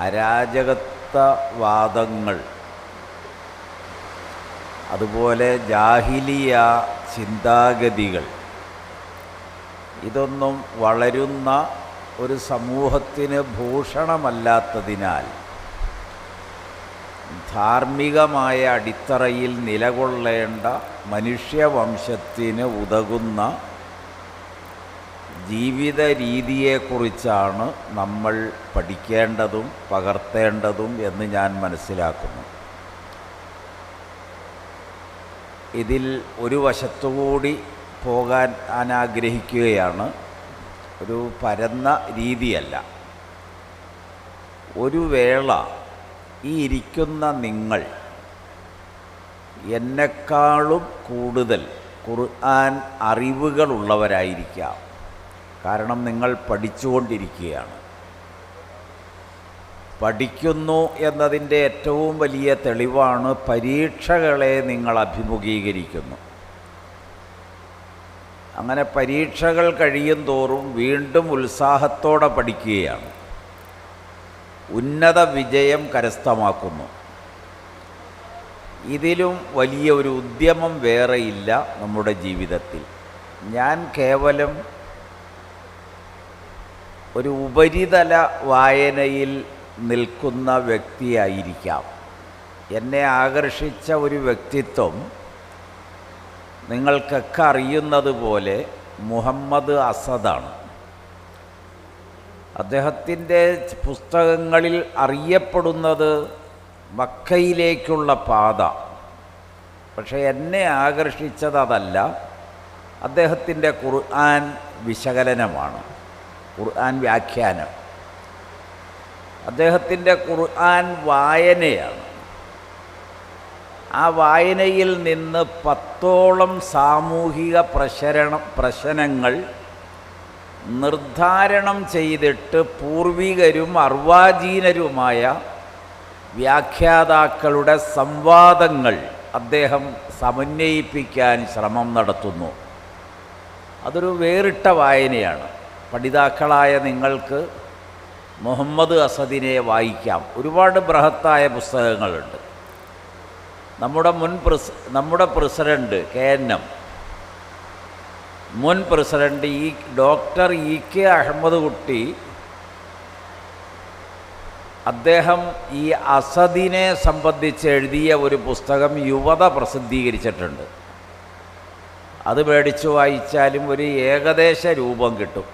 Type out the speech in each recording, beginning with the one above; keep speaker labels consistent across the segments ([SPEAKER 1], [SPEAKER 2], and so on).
[SPEAKER 1] അരാജകത്വവാദങ്ങൾ, അതുപോലെ ജാഹിലിയ ചിന്താഗതികൾ, ഇതൊന്നും വളരുന്ന ഒരു സമൂഹത്തിന് ഭൂഷണമല്ലാത്തതിനാൽ ധാർമ്മികമായ അടിത്തറയിൽ നിലകൊള്ളേണ്ട മനുഷ്യവംശത്തിന് ഉതകുന്ന ജീവിത രീതിയെക്കുറിച്ചാണ് നമ്മൾ പഠിക്കേണ്ടതും പകർത്തേണ്ടതും എന്ന് ഞാൻ മനസ്സിലാക്കുന്നു. ഇതിൽ ഒരു വശത്തുകൂടി പോകാൻ ഞാൻ ആഗ്രഹിക്കുകയാണ്. ഒരു പരന്ന രീതിയല്ല. ഒരു വേള ഈ ഇരിക്കുന്ന നിങ്ങൾ എന്നെക്കാളും കൂടുതൽ ഖുർആൻ അറിവുകളുള്ളവരായിരിക്കാം. കാരണം നിങ്ങൾ പഠിച്ചുകൊണ്ടിരിക്കുകയാണ്. പഠിക്കുന്നു എന്നതിൻ്റെ ഏറ്റവും വലിയ തെളിവാണ് പരീക്ഷകളെ നിങ്ങൾ അഭിമുഖീകരിക്കുന്നു. അങ്ങനെ പരീക്ഷകൾ കഴിയും തോറും വീണ്ടും ഉത്സാഹത്തോടെ പഠിക്കുകയാണ്. ഉന്നത വിജയം കരസ്ഥമാക്കുന്നു. ഇതിലും വലിയ ഒരു ഉദ്യമം വേറെയില്ല നമ്മുടെ ജീവിതത്തിൽ. ഞാൻ കേവലം ഒരു ഉപരിതല വായനയിൽ നിൽക്കുന്ന വ്യക്തിയായിരിക്കാം. എന്നെ ആകർഷിച്ച ഒരു വ്യക്തിത്വം നിങ്ങൾക്കൊക്കെ അറിയുന്നത് പോലെ മുഹമ്മദ് അസദാണ്. അദ്ദേഹത്തിൻ്റെ പുസ്തകങ്ങളിൽ അറിയപ്പെടുന്നത് മക്കയിലേക്കുള്ള പാത. പക്ഷേ എന്നെ ആകർഷിച്ചത് അതല്ല, അദ്ദേഹത്തിൻ്റെ ഖുർആൻ വിശകലനമാണ്, ഖുർആൻ വ്യാഖ്യാനം, അദ്ദേഹത്തിൻ്റെ ഖുർആൻ വായനയാണ്. ആ വായനയിൽ നിന്ന് 10ഓളം സാമൂഹിക പ്രശ്നങ്ങൾ നിർദ്ധാരണം ചെയ്തിട്ട് പൂർവികരും അർവാചീനരുമായ വ്യാഖ്യാതാക്കളുടെ സംവാദങ്ങൾ അദ്ദേഹം സമന്വയിപ്പിക്കാൻ ശ്രമം നടത്തുന്നു. അതൊരു വേറിട്ട വായനയാണ്. പഠിതാക്കളായ നിങ്ങൾക്ക് മുഹമ്മദ് അസദിനെ വായിക്കാം. ഒരുപാട് ബൃഹത്തായ പുസ്തകങ്ങളുണ്ട്. നമ്മുടെ പ്രസിഡന്റ് KNM, മുൻ പ്രസിഡന്റ് ഡോക്ടർ EK അഹമ്മദ് കുട്ടി, അദ്ദേഹം ഈ അസദിനെ സംബന്ധിച്ച് എഴുതിയ ഒരു പുസ്തകം യുവത പ്രസിദ്ധീകരിച്ചിട്ടുണ്ട്. അത് മേടിച്ചു വായിച്ചാലും ഒരു ഏകദേശ രൂപം കിട്ടും.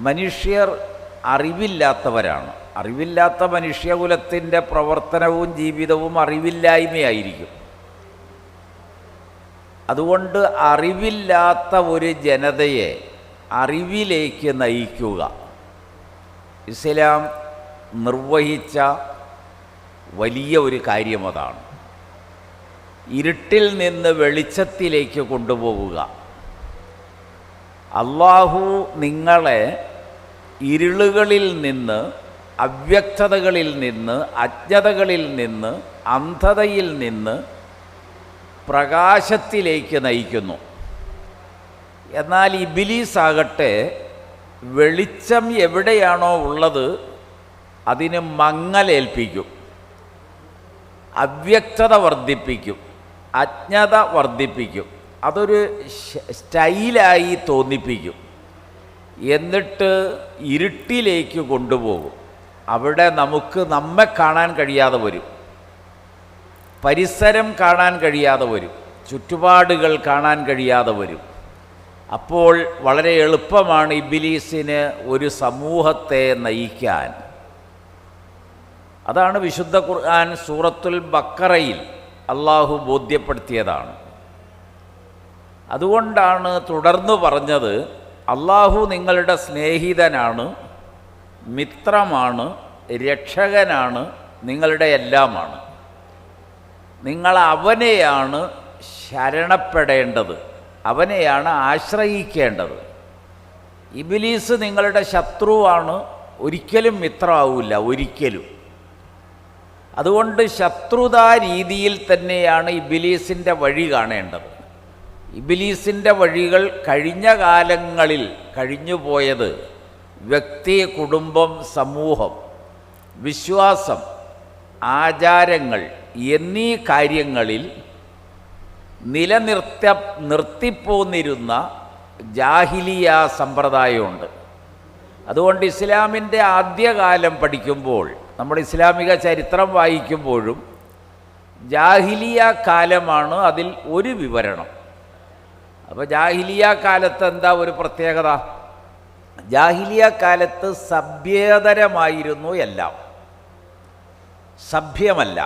[SPEAKER 1] മനുഷ്യർ അറിവില്ലാത്തവരാണ്. അറിവില്ലാത്ത മനുഷ്യകുലത്തിൻ്റെ പ്രവർത്തനവും ജീവിതവും അറിവില്ലായ്മയായിരിക്കും. അതുകൊണ്ട് അറിവില്ലാത്ത ഒരു ജനതയെ അറിവിലേക്ക് നയിക്കുക ഇസ്ലാം നിർവഹിച്ച വലിയ ഒരു കാര്യം അതാണ്. ഇരുട്ടിൽ നിന്ന് വെളിച്ചത്തിലേക്ക് കൊണ്ടുപോവുക. അല്ലാഹു നിങ്ങളെ ഇരുളുകളിൽ നിന്ന്, അവ്യക്തതകളിൽ നിന്ന്, അജ്ഞതകളിൽ നിന്ന്, അന്ധതയിൽ നിന്ന് പ്രകാശത്തിലേക്ക് നയിക്കുന്നു. എന്നാൽ ഇബ്ലീസ് ആകട്ടെ വെളിച്ചം എവിടെയാണോ ഉള്ളത് അതിന് മങ്ങലേൽപ്പിക്കും, അവ്യക്തത വർദ്ധിപ്പിക്കും, അജ്ഞത വർദ്ധിപ്പിക്കും, അതൊരു സ്റ്റൈലായി തോന്നിപ്പിക്കും. എന്നിട്ട് ഇരുട്ടിലേക്ക് കൊണ്ടുപോകും. അവിടെ നമുക്ക് നമ്മെ കാണാൻ കഴിയാതെ വരും, പരിസരം കാണാൻ കഴിയാതെ വരും, ചുറ്റുപാടുകൾ കാണാൻ കഴിയാതെ വരും. അപ്പോൾ വളരെ എളുപ്പമാണ് ഇബ്ലീസിന് ഒരു സമൂഹത്തെ നയിക്കാൻ. അതാണ് വിശുദ്ധ ഖുർആൻ സൂറത്തുൽ ബഖറയിൽ അള്ളാഹു ബോധ്യപ്പെടുത്തിയതാണ്. അതുകൊണ്ടാണ് തുടർന്ന് പറഞ്ഞത്, അള്ളാഹു നിങ്ങളുടെ സ്നേഹിതനാണ്, മിത്രമാണ്, രക്ഷകനാണ്, നിങ്ങളുടെ എല്ലാമാണ്. നിങ്ങൾ അവനെയാണ് ശരണപ്പെടേണ്ടത്, അവനെയാണ് ആശ്രയിക്കേണ്ടത്. ഇബ്ലീസ് നിങ്ങളുടെ ശത്രുവാണ്, ഒരിക്കലും മിത്രമാവില്ല, ഒരിക്കലും. അതുകൊണ്ട് ശത്രുതാ രീതിയിൽ തന്നെയാണ് ഇബ്ലീസിൻ്റെ വഴി കാണേണ്ടത്. ഇബ്ലീസിൻ്റെ വഴികൾ കഴിഞ്ഞ കാലങ്ങളിൽ കഴിഞ്ഞുപോയത് വ്യക്തി, കുടുംബം, സമൂഹം, വിശ്വാസം, ആചാരങ്ങൾ എന്നീ കാര്യങ്ങളിൽ നിർത്തിപ്പോന്നിരുന്ന ജാഹിലിയ സമ്പ്രദായമുണ്ട്. അതുകൊണ്ട് ഇസ്ലാമിൻ്റെ ആദ്യകാലം പഠിക്കുമ്പോൾ, നമ്മൾ ഇസ്ലാമിക ചരിത്രം വായിക്കുമ്പോഴും ജാഹിലിയ കാലമാണ് അതിൽ ഒരു വിവരണം. അപ്പോൾ ജാഹിലിയ കാലത്ത് എന്താ ഒരു പ്രത്യേകത? ജാഹിലിയ കാലത്ത് സഭ്യേതരമായിരുന്നു എല്ലാം, സഭ്യമല്ല.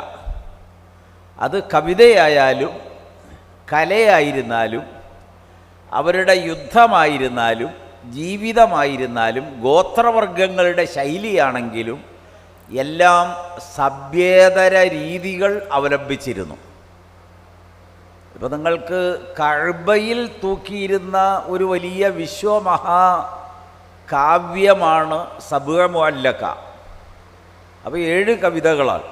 [SPEAKER 1] അത് കവിതയായാലും കലയായിരുന്നാലും അവരുടെ യുദ്ധമായിരുന്നാലും ജീവിതമായിരുന്നാലും ഗോത്രവർഗങ്ങളുടെ ശൈലിയാണെങ്കിലും എല്ലാം സഭ്യേതര രീതികൾ അവലംബിച്ചിരുന്നു. ഇപ്പോൾ നിങ്ങൾക്ക് കഅബയിൽ തൂക്കിയിരുന്ന ഒരു വലിയ വിശ്വമഹാകാവ്യമാണ് സബഅ മുഅല്ലഖ. അപ്പോൾ 7 കവിതകളാണ്.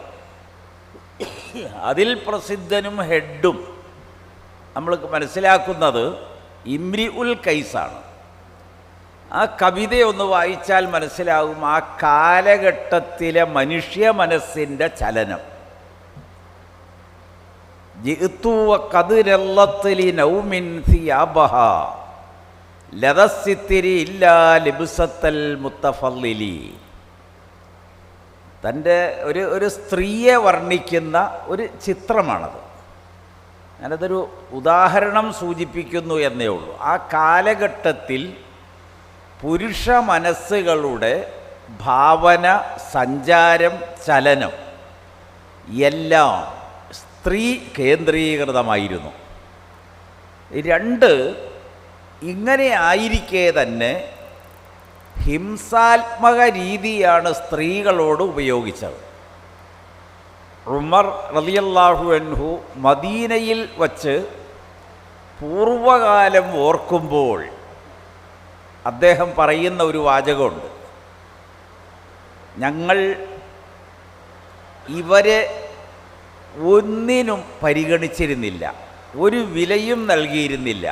[SPEAKER 1] അതിൽ പ്രസിദ്ധനും ഹെഡും നമ്മൾ മനസ്സിലാക്കുന്നത് ഇമ്രിഉൽ കൈസാണ്. ആ കവിതയൊന്ന് വായിച്ചാൽ മനസ്സിലാകും ആ കാലഘട്ടത്തിലെ മനുഷ്യ മനസ്സിൻ്റെ ചലനം. ജിഅ്തു വഖദ്റല്ലത്ലി നൗമിൻ സിയാബഹ ലദസ്സിത്തിരി ഇല്ലാ ലിബ്സത്തൽ മുത്തഫല്ലിലി. തൻ്റെ ഒരു സ്ത്രീയെ വർണ്ണിക്കുന്ന ഒരു ചിത്രമാണത്. ഞാനതൊരു ഉദാഹരണം സൂചിപ്പിക്കുന്നു എന്നേ ഉള്ളൂ. ആ കാലഘട്ടത്തിൽ പുരുഷ മനസ്സുകളുടെ ഭാവന, സഞ്ചാരം, ചലനം എല്ലാം സ്ത്രീ കേന്ദ്രീകൃതമായിരുന്നു. 2, ഇങ്ങനെ ആയിരിക്കെ തന്നെ ഹിംസാത്മക രീതിയാണ് സ്ത്രീകളോട് ഉപയോഗിച്ചത്. ഉമർ റളിയല്ലാഹു അൻഹു മദീനയിൽ വച്ച് പൂർവകാലം ഓർക്കുമ്പോൾ അദ്ദേഹം പറയുന്ന ഒരു വാചകമുണ്ട്. ഞങ്ങൾ ഇവരെ ഒന്നിനും പരിഗണിച്ചിരുന്നില്ല, ഒരു വിലയും നൽകിയിരുന്നില്ല.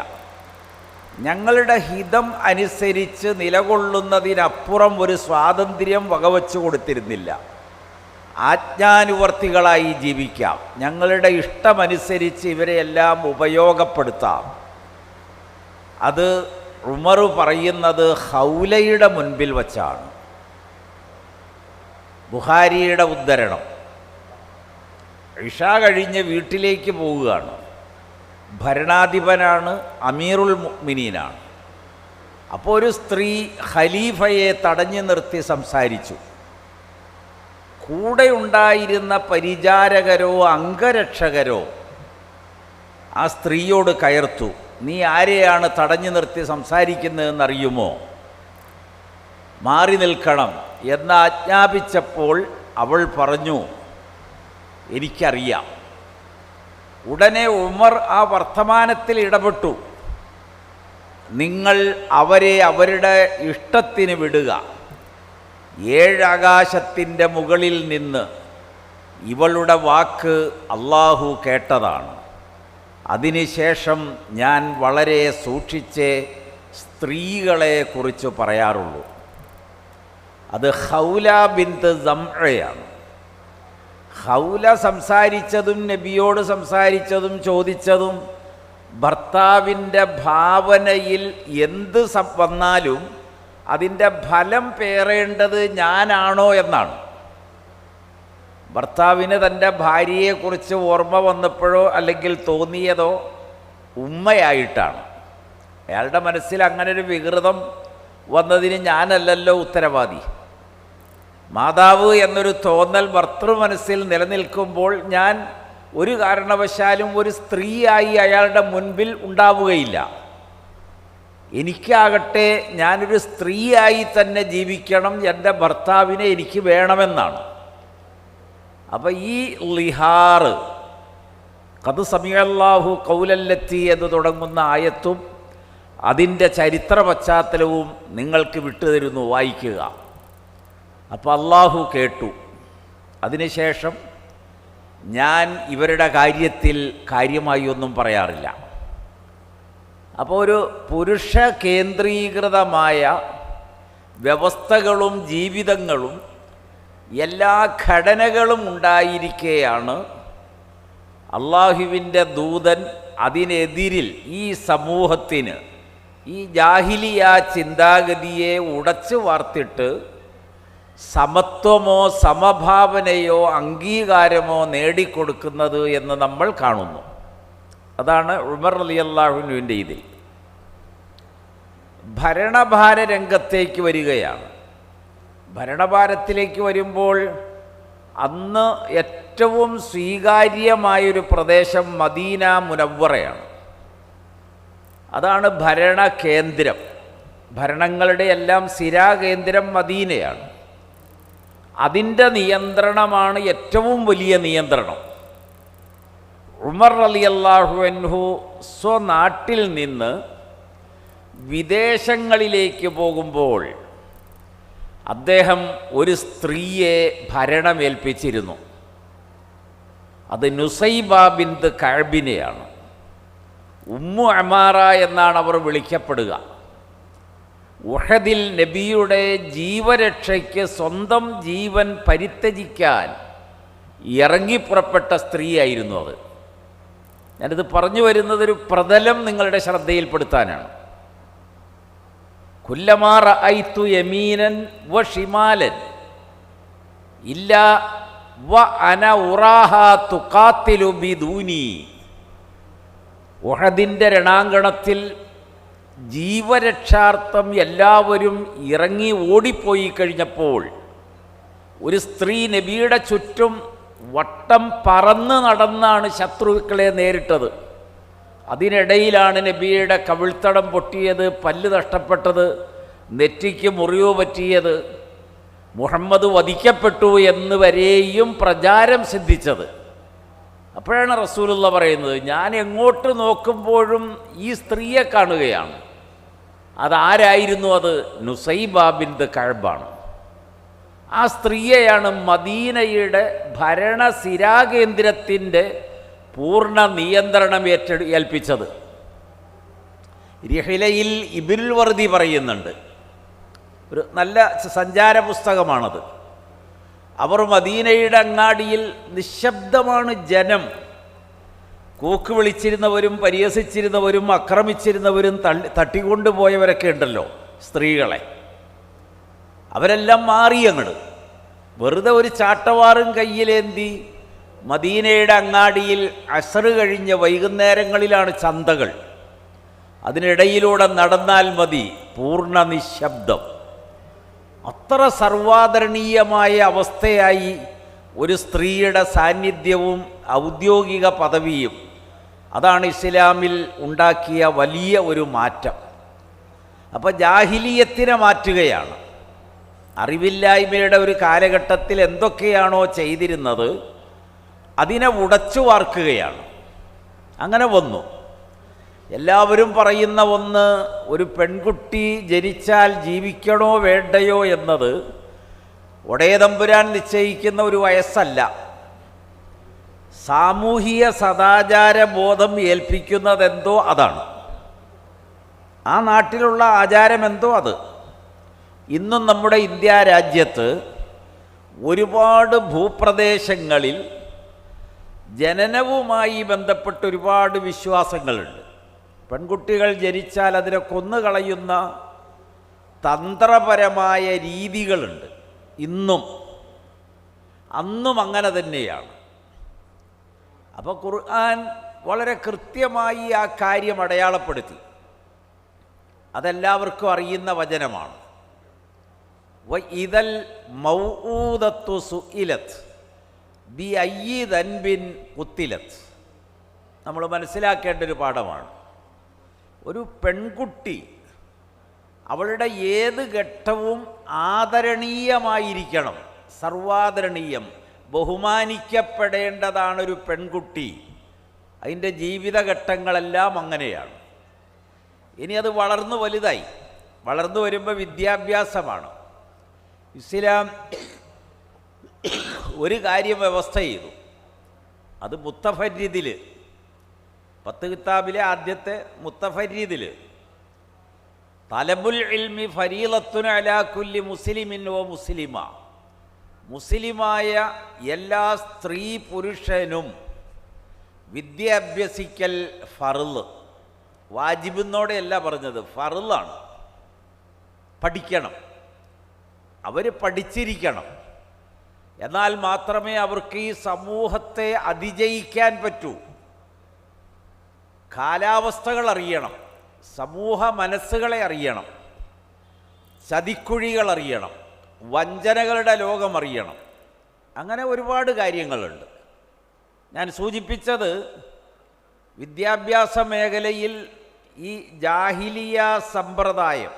[SPEAKER 1] ഞങ്ങളുടെ ഹിതം അനുസരിച്ച് നിലകൊള്ളുന്നതിനപ്പുറം ഒരു സ്വാതന്ത്ര്യം വകവച്ചു കൊടുത്തിരുന്നില്ല. ആജ്ഞാനുവർത്തികളായി ജീവിക്കാം, ഞങ്ങളുടെ ഇഷ്ടമനുസരിച്ച് ഇവരെയെല്ലാം ഉപയോഗപ്പെടുത്താം. അത് ഉമർ പറയുന്നത് ഹൗലയുടെ മുൻപിൽ വച്ചാണ്. ബുഖാരിയുടെ ഉദ്ധരണം. ഇഷ കഴിഞ്ഞ് വീട്ടിലേക്ക് പോവുകയാണ്. ഭരണാധിപനാണ്, അമീറുൽ മുഅ്മിനീനാണ്. അപ്പോൾ ഒരു സ്ത്രീ ഖലീഫയെ തടഞ്ഞു നിർത്തി സംസാരിച്ചു. കൂടെ ഉണ്ടായിരുന്ന പരിചാരകരോ അംഗരക്ഷകരോ ആ സ്ത്രീയോട് കയർത്തു, നീ ആരെയാണ് തടഞ്ഞു നിർത്തി സംസാരിക്കുന്നതെന്നറിയുമോ? മാറി നിൽക്കണം എന്ന് ആജ്ഞാപിച്ചപ്പോൾ അവൾ പറഞ്ഞു, എനിക്കറിയാം. ഉടനെ ഉമർ ആ വർത്തമാനത്തിൽ ഇടപെട്ടു. നിങ്ങൾ അവരെ അവരുടെ ഇഷ്ടത്തിന് വിടുക. 7 ആകാശത്തിൻ്റെ മുകളിൽ നിന്ന് ഇവളുടെ വാക്ക് അല്ലാഹു കേട്ടതാണ്. അതിനുശേഷം ഞാൻ വളരെ സൂക്ഷിച്ചേ സ്ത്രീകളെ കുറിച്ച് പറയാറുള്ളൂ. അത് ഹൗല ബിൻത് സംഅയാണ്. ഹൗല സംസാരിച്ചതും നബിയോട് സംസാരിച്ചതും ചോദിച്ചതും ഭർത്താവിൻ്റെ ഭാവനയിൽ എന്ത് വന്നാലും അതിൻ്റെ ഫലം പേറേണ്ടത് ഞാനാണോ എന്നാണ്. ഭർത്താവിന് തൻ്റെ ഭാര്യയെക്കുറിച്ച് ഓർമ്മ വന്നപ്പോഴോ അല്ലെങ്കിൽ തോന്നിയതോ ഉമ്മയായിട്ടാണ്. അയാളുടെ മനസ്സിൽ അങ്ങനൊരു വികൃതം വന്നതിന് ഞാനല്ലല്ലോ ഉത്തരവാദി. മാതാവ് എന്നൊരു തോന്നൽ ഭർത്തൃ മനസ്സിൽ നിലനിൽക്കുമ്പോൾ ഞാൻ ഒരു കാരണവശാലും ഒരു സ്ത്രീയായി അയാളുടെ മുൻപിൽ ഉണ്ടാവുകയില്ല. എനിക്കാകട്ടെ ഞാനൊരു സ്ത്രീയായി തന്നെ ജീവിക്കണം, എൻ്റെ ഭർത്താവിനെ എനിക്ക് വേണമെന്നാണ്. അപ്പോൾ ഈ ലിഹാറ് ഖദ് സമിഅല്ലാഹു ഖൗലല്ലത്തി എന്ന് തുടങ്ങുന്ന ആയത്തും അതിൻ്റെ ചരിത്ര പശ്ചാത്തലവും നിങ്ങൾക്ക് വിട്ടുതരുന്നു, വായിക്കുക. അപ്പോൾ അള്ളാഹു കേട്ടു. അതിനുശേഷം ഞാൻ ഇവരുടെ കാര്യത്തിൽ കാര്യമായി ഒന്നും പറയാറില്ല. അപ്പോൾ ഒരു പുരുഷ കേന്ദ്രീകൃതമായ വ്യവസ്ഥകളും ജീവിതങ്ങളും എല്ലാ ഘടനകളും ഉണ്ടായിരിക്കെയാണ് അള്ളാഹുവിൻ്റെ ദൂതൻ അതിനെതിരിൽ ഈ സമൂഹത്തിന് ഈ ജാഹിലിയ ചിന്താഗതിയെ ഉടച്ചു വാർത്തിട്ട് സമത്വമോ സമഭാവനയോ അംഗീകാരമോ നേടിക്കൊടുക്കുന്നത് എന്ന് നമ്മൾ കാണുന്നു. അതാണ് ഉമർ റളിയല്ലാഹു അൻഹുവിൻ്റെ ഇതിൽ. ഭരണഭാര രംഗത്തേക്ക് വരികയാണ്. ഭരണഭാരത്തിലേക്ക് വരുമ്പോൾ അന്ന് ഏറ്റവും സ്വീകാര്യമായൊരു പ്രദേശം മദീന മുനവ്വറയാണ്. അതാണ് ഭരണകേന്ദ്രം. ഭരണങ്ങളുടെ എല്ലാം സിരാകേന്ദ്രം മദീനയാണ്. അതിൻ്റെ നിയന്ത്രണമാണ് ഏറ്റവും വലിയ നിയന്ത്രണം. ഉമർ റളിയല്ലാഹു അൻഹു സ്വനാട്ടിൽ നിന്ന് വിദേശങ്ങളിലേക്ക് പോകുമ്പോൾ അദ്ദേഹം ഒരു സ്ത്രീയെ ഭരണമേൽപ്പിച്ചിരുന്നു. അത് നുസൈബ ബിൻത് കഅബിനെയാണ്. ഉമ്മു അമാറ എന്നാണ് അവർ വിളിക്കപ്പെടുക. ഉഹദിൽ നബിയുടെ ജീവരക്ഷയ്ക്ക് സ്വന്തം ജീവൻ പരിത്യജിക്കാൻ ഇറങ്ങിപ്പുറപ്പെട്ട സ്ത്രീയായിരുന്നു അത്. ഞാനിത് പറഞ്ഞു വരുന്നതൊരു പ്രതലം നിങ്ങളുടെ ശ്രദ്ധയിൽപ്പെടുത്താനാണ്. കുല്ലമാ റഅയ്തു യമീനൻ വ ഷിമാലൻ ഇല്ലാ വ അന ഉറാഹാ തുഖാത്തിലു ബിദൂനി. ഉഹദിൻ്റെ രണാങ്കണത്തിൽ ജീവരക്ഷാർത്ഥം എല്ലാവരും ഇറങ്ങി ഓടിപ്പോയി കഴിഞ്ഞപ്പോൾ ഒരു സ്ത്രീ നബിയുടെ ചുറ്റും വട്ടം പറന്ന് നടന്നാണ് ശത്രുക്കളെ നേരിട്ടത്. അതിനിടയിലാണ് നബിയുടെ കവിൾത്തടം പൊട്ടിയത്, പല്ല് നഷ്ടപ്പെട്ടത്, നെറ്റിക്ക് മുറിവ് പറ്റിയത്, മുഹമ്മദ് വധിക്കപ്പെട്ടു എന്ന് വരെയും പ്രചാരം സിദ്ധിച്ചത്. അപ്പോഴാണ് റസൂലുള്ള പറയുന്നത്, ഞാൻ എങ്ങോട്ട് നോക്കുമ്പോഴും ഈ സ്ത്രീയെ കാണുകയാണ്. അതാരായിരുന്നു? അത് നുസൈബ ബിൻത് കഅബാണ്. ആ സ്ത്രീയെയാണ് മദീനയുടെ ഭരണസിരാകേന്ദ്രത്തിൻ്റെ പൂർണ്ണ നിയന്ത്രണം ഏൽപ്പിച്ചത്. റിഹ്ലയിൽ ഇബ്നുൽ വർദി പറയുന്നുണ്ട്, ഒരു നല്ല സഞ്ചാര പുസ്തകമാണത്. അവർ മദീനയുടെ അങ്ങാടിയിൽ നിശബ്ദമാണ് ജനം. കൂക്ക് വിളിച്ചിരുന്നവരും പരിഹസിച്ചിരുന്നവരും ആക്രമിച്ചിരുന്നവരും തട്ടിക്കൊണ്ടുപോയവരൊക്കെ ഉണ്ടല്ലോ സ്ത്രീകളെ. അവരെല്ലാം മാറി അങ്ങട്. വെറുതെ ഒരു ചാട്ടവാറും കയ്യിലേന്തി മദീനയുടെ അങ്ങാടിയിൽ അസ്ർ കഴിഞ്ഞ വൈകുന്നേരങ്ങളിലാണ് ചന്തകൾ. അതിനിടയിലൂടെ നടന്നാൽ മതി, പൂർണ്ണ നിശബ്ദം. അത്ര സർവാദരണീയമായ അവസ്ഥയായി ഒരു സ്ത്രീയുടെ സാന്നിധ്യവും ഔദ്യോഗിക പദവിയും. അതാണ് ഇസ്ലാമിൽ ഉണ്ടാക്കിയ വലിയ ഒരു മാറ്റം. അപ്പോൾ ജാഹിലിയത്തിനെ മാറ്റുകയാണ്. അറിവില്ലായ്മയുടെ ഒരു കാലഘട്ടത്തിൽ എന്തൊക്കെയാണോ ചെയ്തിരുന്നത് അതിനെ ഉടച്ചു വാർക്കുകയാണ്. അങ്ങനെ വന്നു. എല്ലാവരും പറയുന്ന ഒന്ന്, ഒരു പെൺകുട്ടി ജനിച്ചാൽ ജീവിക്കണോ വേണ്ടയോ എന്നത് ഒടയതമ്പുരാൻ നിശ്ചയിക്കുന്ന ഒരു വയസ്സല്ല. സാമൂഹിക സദാചാര ബോധം ഏൽപ്പിക്കുന്നതെന്തോ അതാണ്. ആ നാട്ടിലുള്ള ആചാരമെന്തോ അത്. ഇന്നും നമ്മുടെ ഇന്ത്യ രാജ്യത്ത് ഒരുപാട് ഭൂപ്രദേശങ്ങളിൽ ജനനവുമായി ബന്ധപ്പെട്ട് ഒരുപാട് വിശ്വാസങ്ങളുണ്ട്. പെൺകുട്ടികൾ ജനിച്ചാൽ അതിനെ കൊന്നുകളയുന്ന തന്ത്രപരമായ രീതികളുണ്ട്. ഇന്നും അന്നും അങ്ങനെ തന്നെയാണ്. അപ്പോൾ ഖുർആൻ വളരെ കൃത്യമായി ആ കാര്യം അടയാളപ്പെടുത്തി. അതെല്ലാവർക്കും അറിയുന്ന വചനമാണ്. വഇദൽ മൗഊദത്തു സുഇലത് ബിഅയ്യി ദൻബിൻ ഖുത്തിലത്. നമ്മൾ മനസ്സിലാക്കേണ്ട ഒരു പാഠമാണ്. ഒരു പെൺകുട്ടി അവളുടെ ഏത് ഘട്ടവും ആദരണീയമായിരിക്കണം. സർവാദരണീയം, ബഹുമാനിക്കപ്പെടേണ്ടതാണൊരു പെൺകുട്ടി. അതിൻ്റെ ജീവിതഘട്ടങ്ങളെല്ലാം അങ്ങനെയാണ്. ഇനി അത് വളർന്നു വലുതായി, വളർന്നു വരുമ്പോൾ വിദ്യാഭ്യാസമാണ്. ഇസ്ലാം ഒരു കാര്യം വ്യവസ്ഥ ചെയ്തു. അത് മുത്തഫരീദിൽ, 10 കിതാബിലെ ആദ്യത്തെ മുത്തഫരീദിൽ തലബുൽ ഇൽമി ഫരീളത്തുൻ അലാ കുല്ലി മുസ്ലിമിൻ വ മുസ്ലിമ. മുസ്ലിമായ എല്ലാ സ്ത്രീ പുരുഷനും വിദ്യ അഭ്യസിക്കൽ ഫർള്. വാജിബെന്നോടെയല്ല പറഞ്ഞത്, ഫർളാണ്. പഠിക്കണം, അവർ പഠിച്ചിരിക്കണം. എന്നാൽ മാത്രമേ അവർക്ക് ഈ സമൂഹത്തെ അതിജയിക്കാൻ പറ്റൂ. കാലാവസ്ഥകൾ അറിയണം, സമൂഹ മനസ്സുകളെ അറിയണം, ചതിക്കുഴികൾ അറിയണം, വഞ്ചനകളുടെ ലോകം അറിയണം. അങ്ങനെ ഒരുപാട് കാര്യങ്ങളുണ്ട്. ഞാൻ സൂചിപ്പിച്ചത് വിദ്യാഭ്യാസ മേഖലയിൽ ഈ ജാഹിലിയ സമ്പ്രദായം,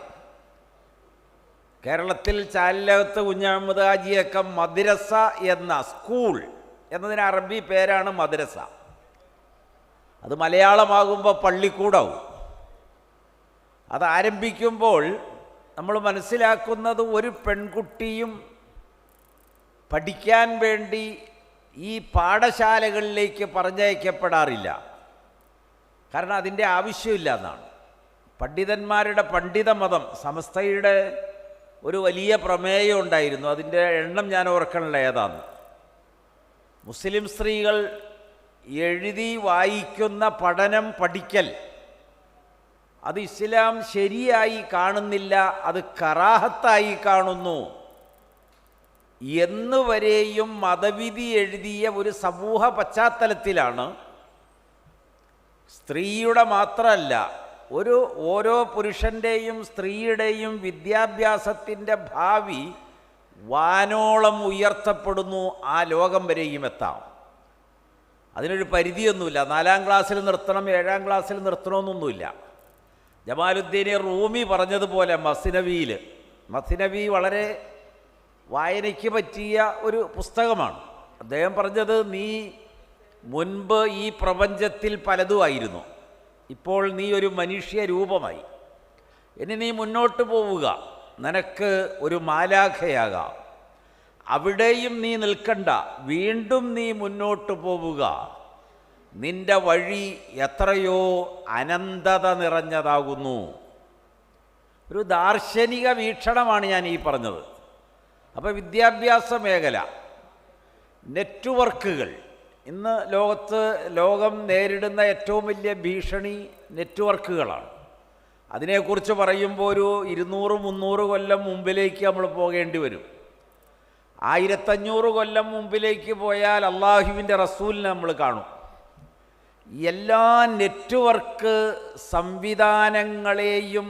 [SPEAKER 1] കേരളത്തിൽ ചാലിലകത്ത് കുഞ്ഞഹമ്മദ് ഹാജിയൊക്കെ മദ്രസ എന്ന സ്കൂൾ എന്നതിന് അറബി പേരാണ് മദ്രസ. അത് മലയാളമാകുമ്പോൾ പള്ളിക്കൂടാവും. അത് ആരംഭിക്കുമ്പോൾ നമ്മൾ മനസ്സിലാക്കുന്നത് ഒരു പെൺകുട്ടിയും പഠിക്കാൻ വേണ്ടി ഈ പാഠശാലകളിലേക്ക് പറഞ്ഞയക്കപ്പെടാറില്ല. കാരണം അതിൻ്റെ ആവശ്യമില്ല എന്നാണ്. പണ്ഡിതന്മാരുടെ പണ്ഡിത മതം സമസ്തയുടെ ഒരു വലിയ പ്രമേയം ഉണ്ടായിരുന്നു. അതിൻ്റെ എണ്ണം ഞാൻ ഓർക്കണില്ല ഏതാന്ന്. മുസ്ലിം സ്ത്രീകൾ എഴുതി വായിക്കുന്ന പഠനം പഠിക്കൽ അത് ഇസ്ലാം ശരിയായി കാണുന്നില്ല, അത് കറാഹത്തായി കാണുന്നു എന്നുവരെയും മതവിധി എഴുതിയ ഒരു സമൂഹ പശ്ചാത്തലത്തിലാണ് സ്ത്രീയുടെ മാത്രമല്ല ഓരോ പുരുഷൻ്റെയും സ്ത്രീയുടെയും വിദ്യാഭ്യാസത്തിൻ്റെ ഭാവി വാനോളം ഉയർത്തപ്പെടുന്നു. ആ ലോകം വരെയും എത്താം. അതിനൊരു പരിധിയൊന്നുമില്ല. 4ാം ക്ലാസ്സിൽ നിർത്തണം, 7ാം ക്ലാസ്സിൽ നിർത്തണമെന്നൊന്നുമില്ല. ജമാലുദ്ദീൻ റൂമി പറഞ്ഞതുപോലെ മസ്നവി വളരെ വായനയ്ക്ക് പറ്റിയ ഒരു പുസ്തകമാണ്. അദ്ദേഹം പറഞ്ഞത്, നീ മുൻപ് ഈ പ്രപഞ്ചത്തിൽ പലതുമായിരുന്നു, ഇപ്പോൾ നീ ഒരു മനുഷ്യ രൂപമായി. ഇനി നീ മുന്നോട്ട് പോവുക, നിനക്ക് ഒരു മാലാഖയാകാം. അവിടെയും നീ നിൽക്കണ്ട, വീണ്ടും നീ മുന്നോട്ട് പോവുക. നിന്റെ വഴി എത്രയോ അനന്തത നിറഞ്ഞതാകുന്നു. ഒരു ദാർശനിക വീക്ഷണമാണ് ഞാൻ ഈ പറഞ്ഞത്. അപ്പോൾ വിദ്യാഭ്യാസ മേഖല, നെറ്റ്വർക്കുകൾ, ഇന്ന് ലോകം നേരിടുന്ന ഏറ്റവും വലിയ ഭീഷണി നെറ്റ്വർക്കുകളാണ്. അതിനെക്കുറിച്ച് പറയുമ്പോൾ ഒരു 200-300 കൊല്ലം മുമ്പിലേക്ക് നമ്മൾ പോകേണ്ടി വരും. 1500 കൊല്ലം മുമ്പിലേക്ക് പോയാൽ അള്ളാഹുവിൻ്റെ റസൂലിനെ നമ്മൾ കാണും. എല്ലാ നെറ്റ്വർക്ക് സംവിധാനങ്ങളെയും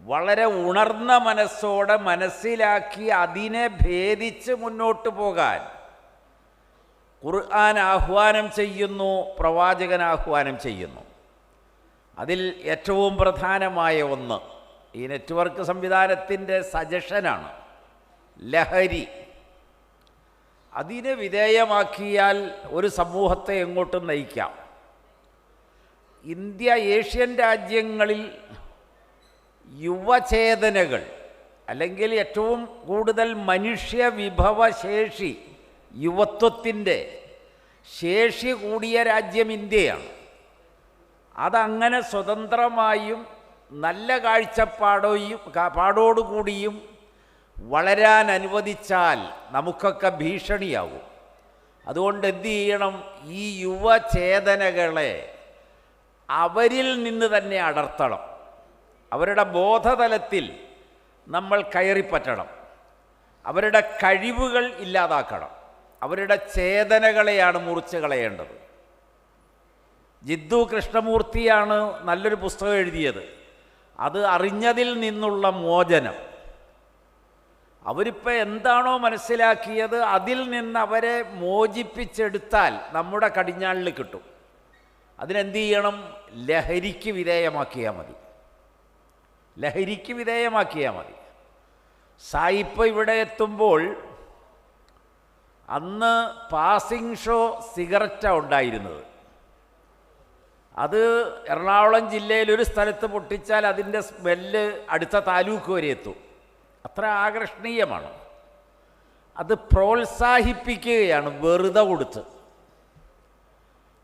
[SPEAKER 1] വളരെ ഉണർന്ന മനസ്സോടെ മനസ്സിലാക്കി അതിനെ ഭേദിച്ച് മുന്നോട്ട് പോകാൻ ഖുർആൻ ആഹ്വാനം ചെയ്യുന്നു, പ്രവാചകൻ ആഹ്വാനം ചെയ്യുന്നു. അതിൽ ഏറ്റവും പ്രധാനമായ ഒന്ന് ഈ നെറ്റ്വർക്ക് സംവിധാനത്തിൻ്റെ സജഷനാണ് ലഹരി. അതിനെ വിധേയമാക്കിയാൽ ഒരു സമൂഹത്തെ എങ്ങോട്ടും നയിക്കാം. ഇന്ത്യ, ഏഷ്യൻ രാജ്യങ്ങളിൽ യുവചേതനകൾ അല്ലെങ്കിൽ ഏറ്റവും കൂടുതൽ മനുഷ്യ വിഭവശേഷി, യുവത്വത്തിൻ്റെ ശേഷി കൂടിയ രാജ്യം ഇന്ത്യയാണ്. അതങ്ങനെ സ്വതന്ത്രമായും നല്ല കാഴ്ചപ്പാടോടുകൂടിയും വളരാൻ അനുവദിച്ചാൽ നമുക്കൊക്കെ ഭീഷണിയാവും. അതുകൊണ്ട് എന്തു ചെയ്യണം? ഈ യുവചേതനകളെ അവരിൽ നിന്ന് തന്നെ അടർത്തണം. അവരുടെ ബോധതലത്തിൽ നമ്മൾ കയറിപ്പറ്റണം. അവരുടെ കഴിവുകൾ ഇല്ലാതാക്കണം. അവരുടെ ചേതനകളെയാണ് മുറിച്ച് കളയേണ്ടത്. ജിദ്ദു കൃഷ്ണമൂർത്തിയാണ് നല്ലൊരു പുസ്തകം എഴുതിയത്. അത് അറിഞ്ഞതിൽ നിന്നുള്ള മോചനം. അവരിപ്പോൾ എന്താണോ മനസ്സിലാക്കിയത് അതിൽ നിന്ന് അവരെ മോചിപ്പിച്ചെടുത്താൽ നമ്മുടെ കടിഞ്ഞാണിൽ കിട്ടും. അതിനെന്ത് ചെയ്യണം? ലഹരിക്ക് വിധേയമാക്കിയാൽ മതി. സായിപ്പ് ഇവിടെ എത്തുമ്പോൾ അന്ന് പാസിംഗ് ഷോ സിഗരറ്റാണ് ഉണ്ടായിരുന്നത്. അത് എറണാകുളം ജില്ലയിൽ ഒരു സ്ഥലത്ത് പൊട്ടിച്ചാൽ അതിൻ്റെ സ്മെല്ല് അടുത്ത താലൂക്ക് വരെ എത്തും. അത്ര ആകർഷണീയമാണ്. അത് പ്രോത്സാഹിപ്പിക്കുകയാണ് വെറുതെ കൊടുത്ത്.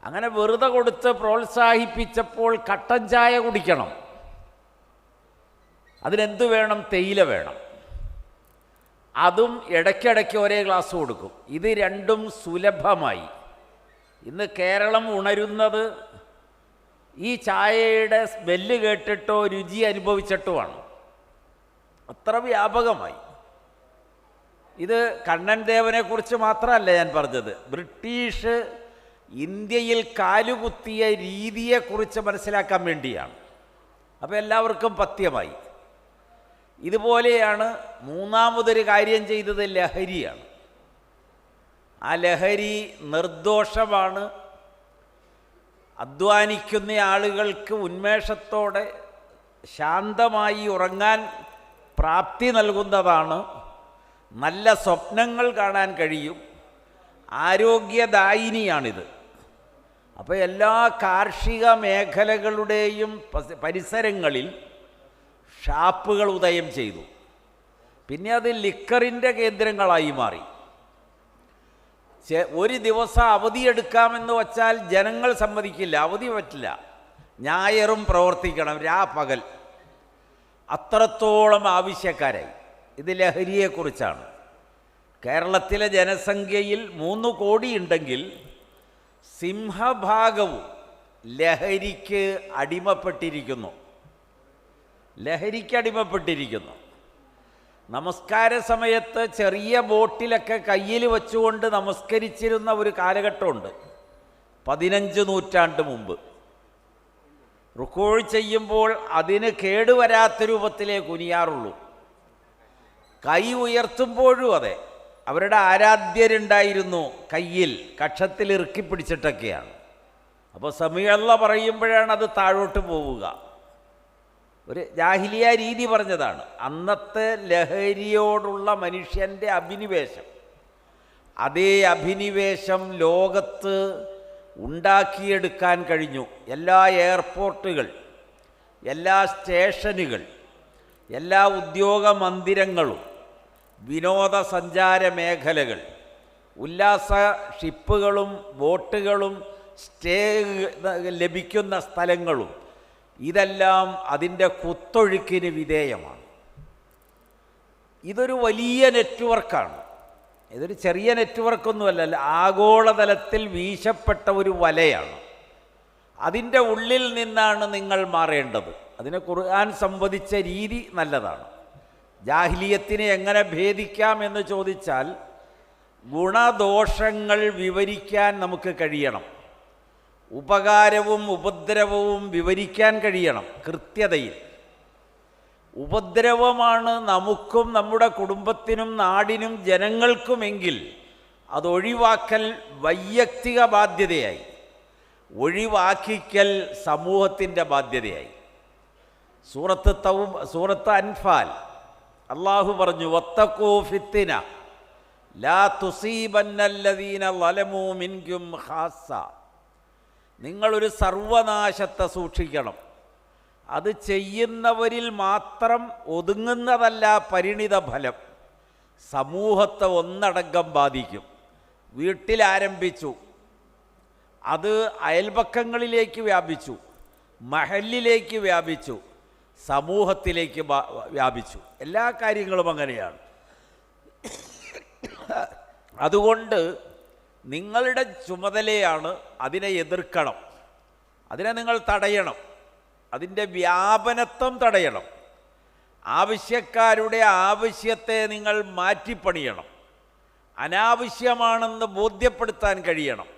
[SPEAKER 1] അങ്ങനെ വെറുതെ കൊടുത്ത് പ്രോത്സാഹിപ്പിച്ചപ്പോൾ കട്ടൻ ചായ കുടിക്കണം, അതിനെന്ത് വേണം? തേയില വേണം. അതും ഇടയ്ക്കിടയ്ക്ക് ഒരേ ഗ്ലാസ് കൊടുക്കും. ഇത് രണ്ടും സുലഭമായി. ഇന്ന് കേരളം ഉണരുന്നത് ഈ ചായയുടെ സ്മെല്ല് കേട്ടിട്ടോ രുചി അനുഭവിച്ചിട്ടുമാണ്. അത്ര വ്യാപകമായി. ഇത് കണ്ണൻ ദേവനെക്കുറിച്ച് മാത്രമല്ല ഞാൻ പറഞ്ഞത്. ബ്രിട്ടീഷ് ഇന്ത്യയിൽ കാലുകുത്തിയ രീതിയെക്കുറിച്ച് മനസ്സിലാക്കാൻ വേണ്ടിയാണ്. അപ്പോൾ എല്ലാവർക്കും പഥ്യമായി. ഇതുപോലെയാണ് മൂന്നാമതൊരു കാര്യം ചെയ്തത്, ലഹരിയാണ്. ആ ലഹരി നിർദോഷമാണ്. അധ്വാനിക്കുന്ന ആളുകൾക്ക് ഉന്മേഷത്തോടെ ശാന്തമായി ഉറങ്ങാൻ പ്രാപ്തി നൽകുന്നതാണ്. നല്ല സ്വപ്നങ്ങൾ കാണാൻ കഴിയും. ആരോഗ്യദായിനിയാണിത്. അപ്പോൾ എല്ലാ കാർഷിക മേഖലകളുടെയും പരിസരങ്ങളിൽ ഷാപ്പുകൾ ഉദയം ചെയ്തു. പിന്നെ അത് ലിക്കറിൻ്റെ കേന്ദ്രങ്ങളായി മാറി. ഒരു ദിവസം അവധിയെടുക്കാമെന്ന് വച്ചാൽ ജനങ്ങൾ സമ്മതിക്കില്ല, അവധി പറ്റില്ല, ഞായറും പ്രവർത്തിക്കണം, പകൽ. അത്രത്തോളം ആവശ്യക്കാരായി. ഇത് ലഹരിയെക്കുറിച്ചാണ്. കേരളത്തിലെ ജനസംഖ്യയിൽ 3 കോടി ഉണ്ടെങ്കിൽ സിംഹഭാഗവും ലഹരിക്ക് അടിമപ്പെട്ടിരിക്കുന്നു. നമസ്കാര സമയത്ത് ചെറിയ ബോട്ടിലൊക്കെ കയ്യിൽ വെച്ചുകൊണ്ട് നമസ്കരിച്ചിരുന്ന ഒരു കാലഘട്ടമുണ്ട് 15 നൂറ്റാണ്ട് മുമ്പ്. റുക്കൂ ചെയ്യുമ്പോൾ അതിന് കേടുവരാത്ത രൂപത്തിലേ കുനിയാറുള്ളൂ. കൈ ഉയർത്തുമ്പോഴും അതെ. അവരുടെ ആരാധ്യരുണ്ടായിരുന്നു കയ്യിൽ കക്ഷത്തിൽ ഇറുക്കി പിടിച്ചിട്ടൊക്കെയാണ്. അപ്പോൾ സമീഅല്ല പറയുമ്പോഴാണ് അത് താഴോട്ട് പോവുക. ഒരു ജാഹിലിയ രീതി പറഞ്ഞതാണ്. അന്നത്തെ ലഹരിയോടുള്ള മനുഷ്യൻ്റെ അഭിനിവേശം, അതേ അഭിനിവേശം ലോകത്ത് ഉണ്ടാക്കിയെടുക്കാൻ കഴിഞ്ഞു. എല്ലാ എയർപോർട്ടുകൾ, എല്ലാ സ്റ്റേഷനുകൾ, എല്ലാ ഉദ്യോഗ മന്ദിരങ്ങളും, വിനോദസഞ്ചാര മേഖലകൾ, ഉല്ലാസ ഷിപ്പുകളും ബോട്ടുകളും സ്റ്റേ ലഭിക്കുന്ന സ്ഥലങ്ങളും, ഇതെല്ലാം അതിൻ്റെ കുത്തൊഴുക്കിന് വിധേയമാണ്. ഇതൊരു വലിയ നെറ്റ്വർക്കാണ്. ഇതൊരു ചെറിയ നെറ്റ്വർക്കൊന്നുമല്ല, ആഗോളതലത്തിൽ വീശപ്പെട്ട ഒരു വലയാണ്. അതിൻ്റെ ഉള്ളിൽ നിന്നാണ് നിങ്ങൾ മാറേണ്ടത്. അതിനെ ഖുർആൻ സംവദിച്ച രീതി നല്ലതാണ്. ജാഹിലിയത്തിനെ എങ്ങനെ ഭേദിക്കാം എന്ന് ചോദിച്ചാൽ ഗുണദോഷങ്ങൾ വിവരിക്കാൻ നമുക്ക് കഴിയണം. ഉപകാരവും ഉപദ്രവവും വിവരിക്കാൻ കഴിയണം കൃത്യതയിൽ. ഉപദ്രവമാണ് നമുക്കും നമ്മുടെ കുടുംബത്തിനും നാടിനും ജനങ്ങൾക്കുമെങ്കിൽ അതൊഴിവാക്കൽ വൈയക്തിക ബാധ്യതയായി, ഒഴിവാക്കിക്കൽ സമൂഹത്തിൻ്റെ ബാധ്യതയായി. സൂറത്ത് അൻഫാൽ അള്ളാഹു പറഞ്ഞു, വത്തഖൂ ഫിത്ന ലാ തുസീബന്നല്ലദീന ളലമൂ മിൻകും ഖാസ്സ. നിങ്ങളൊരു സർവനാശത്തെ സൂക്ഷിക്കണം. അത് ചെയ്യുന്നവരിൽ മാത്രം ഒതുങ്ങുന്നതല്ല പരിണിത ഫലം. സമൂഹത്തെ ഒന്നടങ്കം ബാധിക്കും. വീട്ടിലാരംഭിച്ചു, അത് അയൽപക്കങ്ങളിലേക്ക് വ്യാപിച്ചു, മഹല്ലിലേക്ക് വ്യാപിച്ചു, സമൂഹത്തിലേക്ക് വ്യാപിച്ചു. എല്ലാ കാര്യങ്ങളും അങ്ങനെയാണ്. അതുകൊണ്ട് നിങ്ങളുടെ ചുമതലയാണ് അതിനെ എതിർക്കണം, അതിനെ നിങ്ങൾ തടയണം, അതിൻ്റെ വ്യാപനത്വം തടയണം. ആവശ്യക്കാരുടെ ആവശ്യത്തെ നിങ്ങൾ മാറ്റിപ്പണിയണം, അനാവശ്യമാണെന്ന് ബോധ്യപ്പെടുത്താൻ കഴിയണം.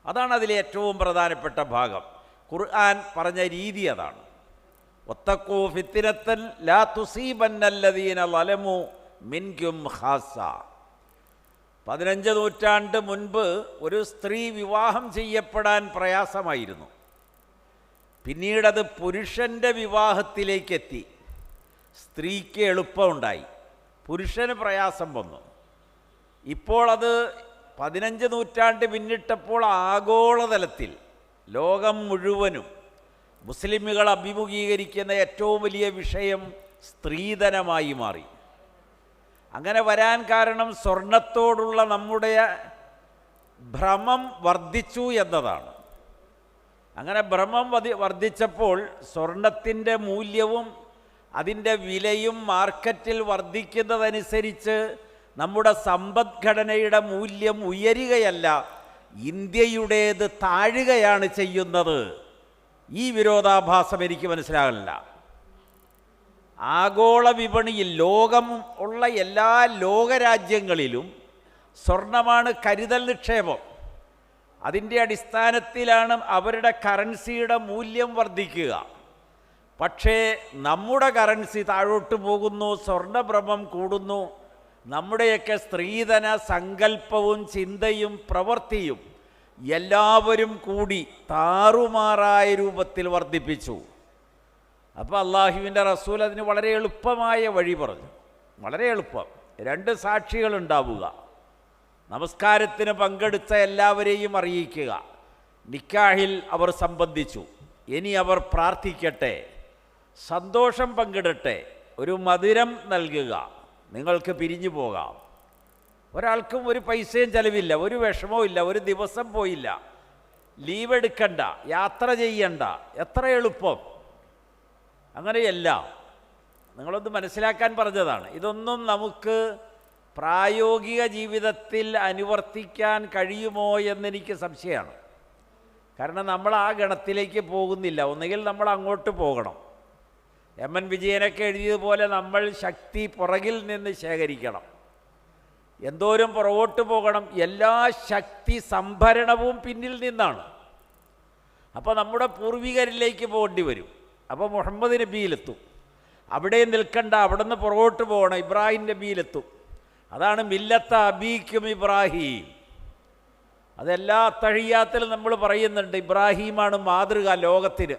[SPEAKER 1] അതാണ് അതിലെ ഏറ്റവും പ്രധാനപ്പെട്ട ഭാഗം. ഖുർആൻ പറഞ്ഞ രീതി അതാണ്. വത്തഖൂ ഫിത്നത്തൻ ലാ തുസീബന്നല്ലദീന ളലമൂ മിൻകും ഖാസ്സ. 15 നൂറ്റാണ്ട് മുൻപ് ഒരു സ്ത്രീ വിവാഹം ചെയ്യപ്പെടാൻ പ്രയാസമായിരുന്നു. പിന്നീടത് പുരുഷൻ്റെ വിവാഹത്തിലേക്കെത്തി. സ്ത്രീക്ക് എളുപ്പമുണ്ടായി, പുരുഷന് പ്രയാസം വന്നു. ഇപ്പോൾ അത് 15 നൂറ്റാണ്ട് പിന്നിട്ടപ്പോൾ ആഗോളതലത്തിൽ ലോകം മുഴുവനും മുസ്ലിമുകൾ അഭിമുഖീകരിക്കുന്ന ഏറ്റവും വലിയ വിഷയം സ്ത്രീധനമായി മാറി. അങ്ങനെ വരാൻ കാരണം സ്വർണത്തോടുള്ള നമ്മുടെ ഭ്രമം വർദ്ധിച്ചു എന്നതാണ്. അങ്ങനെ ഭ്രമം വർദ്ധിച്ചപ്പോൾ സ്വർണത്തിൻ്റെ മൂല്യവും അതിൻ്റെ വിലയും മാർക്കറ്റിൽ വർദ്ധിക്കുന്നതനുസരിച്ച് നമ്മുടെ സമ്പദ്ഘടനയുടെ മൂല്യം ഉയരുകയല്ല, ഇന്ത്യയുടേത് താഴുകയാണ് ചെയ്യുന്നത്. ഈ വിരോധാഭാസം എനിക്ക് മനസ്സിലാകില്ല. ആഗോള വിപണിയിൽ ലോകം ഉള്ള എല്ലാ ലോകരാജ്യങ്ങളിലും സ്വർണമാണ് കരുതൽ നിക്ഷേപം. അതിൻ്റെ അടിസ്ഥാനത്തിലാണ് അവരുടെ കറൻസിയുടെ മൂല്യം വർദ്ധിക്കുക. പക്ഷേ നമ്മുടെ കറൻസി താഴോട്ട് പോകുന്നു, സ്വർണ്ണഭ്രമം കൂടുന്നു. നമ്മുടെയൊക്കെ സ്ത്രീധന സങ്കല്പവും ചിന്തയും പ്രവൃത്തിയും എല്ലാവരും കൂടി താറുമാറായ രൂപത്തിൽ വർദ്ധിപ്പിച്ചു. അപ്പോൾ അള്ളാഹുവിൻ്റെ റസൂൽ അതിന് വളരെ എളുപ്പമായ വഴി പറഞ്ഞു. വളരെ എളുപ്പം. 2 സാക്ഷികളുണ്ടാവുക, നമസ്കാരത്തിന് പങ്കെടുത്ത എല്ലാവരെയും അറിയിക്കുക, നിക്കാഹിൽ അവർ സംബന്ധിച്ചു, ഇനി അവർ പ്രാർത്ഥിക്കട്ടെ, സന്തോഷം പങ്കിടട്ടെ, ഒരു മധുരം നൽകുക, നിങ്ങൾക്ക് പിരിഞ്ഞു പോകാം. ഒരാൾക്കും ഒരു പൈസയും ചെലവില്ല, ഒരു വിഷമവും ഇല്ല, ഒരു ദിവസം പോയില്ല, ലീവ് എടുക്കണ്ട, യാത്ര ചെയ്യണ്ട. എത്ര എളുപ്പം! അങ്ങനെയല്ല, നിങ്ങളൊന്ന് മനസ്സിലാക്കാൻ പറഞ്ഞതാണ്. ഇതൊന്നും നമുക്ക് പ്രായോഗിക ജീവിതത്തിൽ അനുവർത്തിക്കാൻ കഴിയുമോ എന്നെനിക്ക് സംശയമാണ്. കാരണം നമ്മൾ ആ ഗണത്തിലേക്ക് പോകുന്നില്ല. ഒന്നുകിൽ നമ്മൾ അങ്ങോട്ട് പോകണം. എം.എൻ. വിജയനൊക്കെ എഴുതിയതുപോലെ നമ്മൾ ശക്തി പുറകിൽ നിന്ന് ശേഖരിക്കണം. എന്തോരം പുറകോട്ട് പോകണം? എല്ലാ ശക്തി സംഭരണവും പിന്നിൽ നിന്നാണ്. അപ്പോൾ നമ്മുടെ പൂർവികരിലേക്ക് പോകേണ്ടി വരും. അപ്പോൾ മുഹമ്മദ് നബിയിലെത്തും. അവിടെ നിൽക്കണ്ട, അവിടെ നിന്ന് പുറകോട്ട് പോകണം, ഇബ്രാഹിം നബിയിലെത്തും. അതാണ് മില്ലത്ത അബീക്കും ഇബ്രാഹിം. അതെല്ലാ തഹിയ്യാത്തിലും നമ്മൾ പറയുന്നുണ്ട്. ഇബ്രാഹിമാണ് മാതൃക ലോകത്തിന്.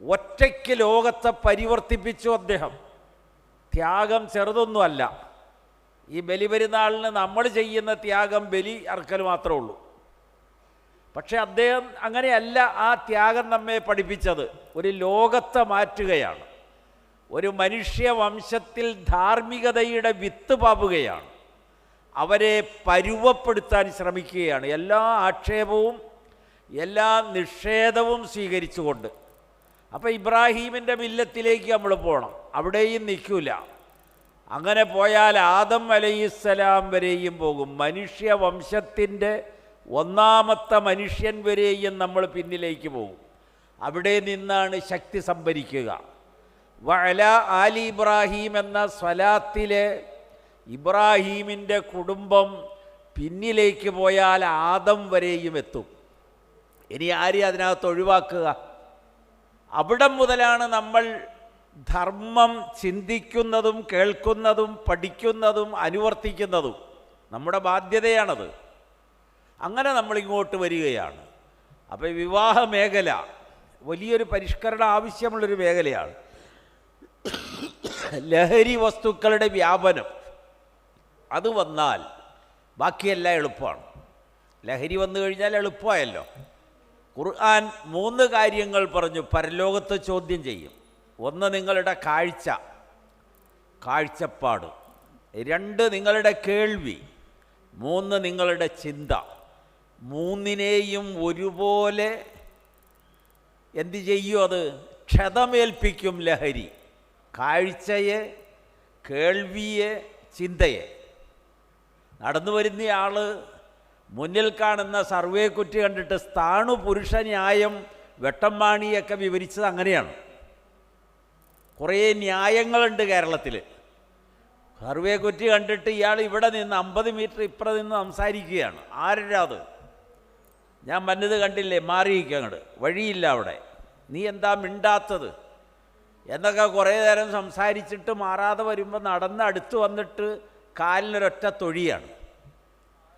[SPEAKER 1] ഒറ്റയ്ക്ക് ലോകത്തെ പരിവർത്തിപ്പിച്ചു അദ്ദേഹം. ത്യാഗം ചെറുതൊന്നുമല്ല. ഈ ബലി പെരുന്നാളിന് നമ്മൾ ചെയ്യുന്ന ത്യാഗം ബലി അറക്കൽ മാത്രമേ ഉള്ളൂ. പക്ഷെ അദ്ദേഹം അങ്ങനെയല്ല ആ ത്യാഗം നമ്മെ പഠിപ്പിച്ചത്. ഒരു ലോകത്തെ മാറ്റുകയാണ്. ഒരു മനുഷ്യവംശത്തിൽ ധാർമ്മികതയുടെ വിത്ത് പാവുകയാണ്. അവരെ പരുവപ്പെടുത്താൻ ശ്രമിക്കുകയാണ്. എല്ലാ ആക്ഷേപവും എല്ലാ നിഷേധവും സ്വീകരിച്ചുകൊണ്ട്. അപ്പോൾ ഇബ്രാഹീമിൻ്റെ മില്ലത്തിലേക്ക് നമ്മൾ പോകണം. അവിടെയും നിൽക്കില്ല. അങ്ങനെ പോയാൽ ആദം അലൈഹിസ്സലാം വരെയും പോകും. മനുഷ്യവംശത്തിൻ്റെ ഒന്നാമത്തെ മനുഷ്യൻ വരെയും നമ്മൾ പിന്നിലേക്ക് പോകും. അവിടെ നിന്നാണ് ശക്തി സംഭരിക്കുക. വഅല ആലി ഇബ്രാഹിം എന്ന സ്വലാത്തിലെ ഇബ്രാഹീമിൻ്റെ കുടുംബം പിന്നിലേക്ക് പോയാൽ ആദം വരെയും എത്തും. ഇനി ആരെയും അതിനകത്ത് ഒഴിവാക്കുക? അവിടം മുതലാണ് നമ്മൾ ധർമ്മം ചിന്തിക്കുന്നതും കേൾക്കുന്നതും പഠിക്കുന്നതും അനുവർത്തിക്കുന്നതും. നമ്മുടെ ബാധ്യതയാണത്. അങ്ങനെ നമ്മളിങ്ങോട്ട് വരികയാണ്. അപ്പോൾ വിവാഹ മേഖല വലിയൊരു പരിഷ്കരണം ആവശ്യമുള്ളൊരു മേഖലയാണ്. ലഹരി വസ്തുക്കളുടെ വ്യാപനം അത് വന്നാൽ ബാക്കിയെല്ലാം എളുപ്പമാണ്. ലഹരി വന്നു കഴിഞ്ഞാൽ എളുപ്പമായല്ലോ. ഖുർആൻ 3 കാര്യങ്ങൾ പറഞ്ഞു പരലോകത്ത് ചോദ്യം ചെയ്യും. 1 നിങ്ങളുടെ കാഴ്ചപ്പാട്, 2 നിങ്ങളുടെ കേൾവി, 3 നിങ്ങളുടെ ചിന്ത. 3നെയും ഒരുപോലെ എന്തു ചെയ്യും? അത് ക്ഷതമേൽപ്പിക്കും ലഹരി. കാഴ്ചയെ, കേൾവിയെ, ചിന്തയെ. നടന്നു വരുന്നയാൾ മുന്നിൽ കാണുന്ന സർവേ കുറ്റി കണ്ടിട്ട് സ്ഥാണു പുരുഷ ന്യായം വെട്ടമ്മാണിയൊക്കെ വിവരിച്ചത് അങ്ങനെയാണ്. കുറേ ന്യായങ്ങളുണ്ട് കേരളത്തിൽ. സർവേ കുറ്റി കണ്ടിട്ട് ഇയാൾ ഇവിടെ നിന്ന് 50 മീറ്റർ ഇപ്പുറം നിന്ന് സംസാരിക്കുകയാണ്. ആരാ അത്? ഞാൻ വന്നത് കണ്ടില്ലേ, മാറിയിരിക്കുക അങ്ങോട്ട്, വഴിയില്ല അവിടെ, നീ എന്താ മിണ്ടാത്തത് എന്നൊക്കെ കുറേ നേരം സംസാരിച്ചിട്ട് മാറാതെ വരുമ്പോൾ നടന്ന് അടുത്ത് വന്നിട്ട് കാലിനൊരൊറ്റ തൊഴിയാണ്.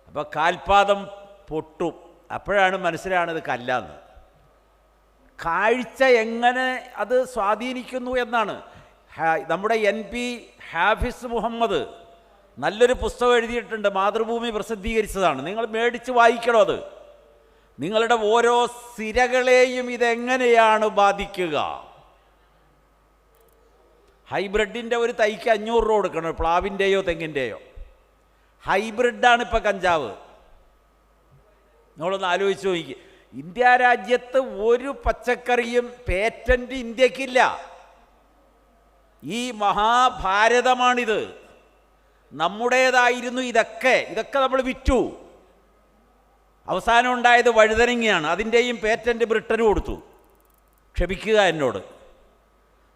[SPEAKER 1] അപ്പോൾ കാൽപാദം പൊട്ടും. അപ്പോഴാണ് മനസ്സിലാണത് കല്ലാന്ന്. കാഴ്ച എങ്ങനെ അത് സ്വാധീനിക്കുന്നു എന്നാണ്. നമ്മുടെ NP ഹാഫിസ് മുഹമ്മദ് നല്ലൊരു പുസ്തകം എഴുതിയിട്ടുണ്ട്, മാതൃഭൂമി പ്രസിദ്ധീകരിച്ചതാണ്. നിങ്ങൾ മേടിച്ച് വായിക്കണം. അത് നിങ്ങളുടെ ഓരോ സിരകളെയും ഇതെങ്ങനെയാണ് ബാധിക്കുക. ഹൈബ്രിഡിൻ്റെ ഒരു തൈക്ക് 500 രൂപ കൊടുക്കണം, പ്ലാവിൻ്റെയോ തെങ്ങിൻ്റെയോ. ഹൈബ്രിഡാണ് ഇപ്പോൾ കഞ്ചാവ്. നിങ്ങളൊന്ന് ആലോചിച്ച് നോക്കി. ഇന്ത്യ രാജ്യത്ത് ഒരു പച്ചക്കറിയും പേറ്റൻറ്റ് ഇന്ത്യക്കില്ല. ഈ മഹാഭാരതമാണിത്. നമ്മുടേതായിരുന്നു ഇതൊക്കെ നമ്മൾ വിറ്റു. അവസാനം ഉണ്ടായത് വഴുതനങ്ങയാണ്. അതിൻ്റെയും പേറ്റൻറ്റ് ബ്രിട്ടന് കൊടുത്തു. ക്ഷമിക്കുക എന്നോട്.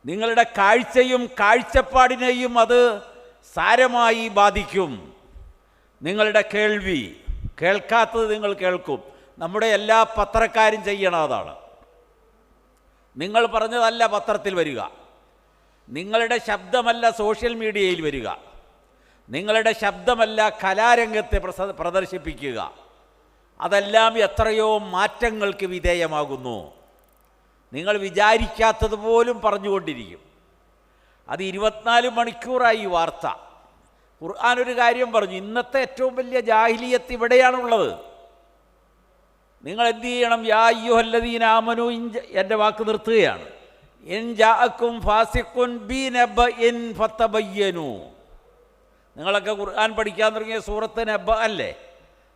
[SPEAKER 1] നിങ്ങളുടെ കാഴ്ചയും കാഴ്ചപ്പാടിനെയും അത് സാരമായി ബാധിക്കും. നിങ്ങളുടെ കേൾവി, കേൾക്കാത്തത് നിങ്ങൾ കേൾക്കും. നമ്മുടെ എല്ലാ പത്രക്കാരും ചെയ്യണം അതാണ്. നിങ്ങൾ പറഞ്ഞതല്ല പത്രത്തിൽ വരിക, നിങ്ങളുടെ ശബ്ദമല്ല സോഷ്യൽ മീഡിയയിൽ വരിക, നിങ്ങളുടെ ശബ്ദമല്ല കലാരംഗത്തെ പ്രദർശിപ്പിക്കുക. അതെല്ലാം എത്രയോ മാറ്റങ്ങൾക്ക് വിധേയമാകുന്നു. നിങ്ങൾ വിചാരിക്കാത്തത് പോലും പറഞ്ഞുകൊണ്ടിരിക്കും. അത് 24 മണിക്കൂറായി ഈ വാർത്ത. ഖുർആൻ ഒരു കാര്യം പറഞ്ഞു, ഇന്നത്തെ ഏറ്റവും വലിയ ജാഹിലിയത്ത് ഇവിടെയാണുള്ളത്. നിങ്ങൾ എന്ത് ചെയ്യണം? യാ അയ്യുഹല്ലദീന ആമനൂ, എൻ്റെ വാക്ക് നിർത്തുകയാണ്. ഇൻ ജാഅക്കും ഫാസിഖുൻ ബിനബഇൻ ഫതബയ്യനു. നിങ്ങളൊക്കെ ഖുർആൻ പഠിക്കാൻ തുടങ്ങിയ സൂറത്ത് നബ അല്ലേ,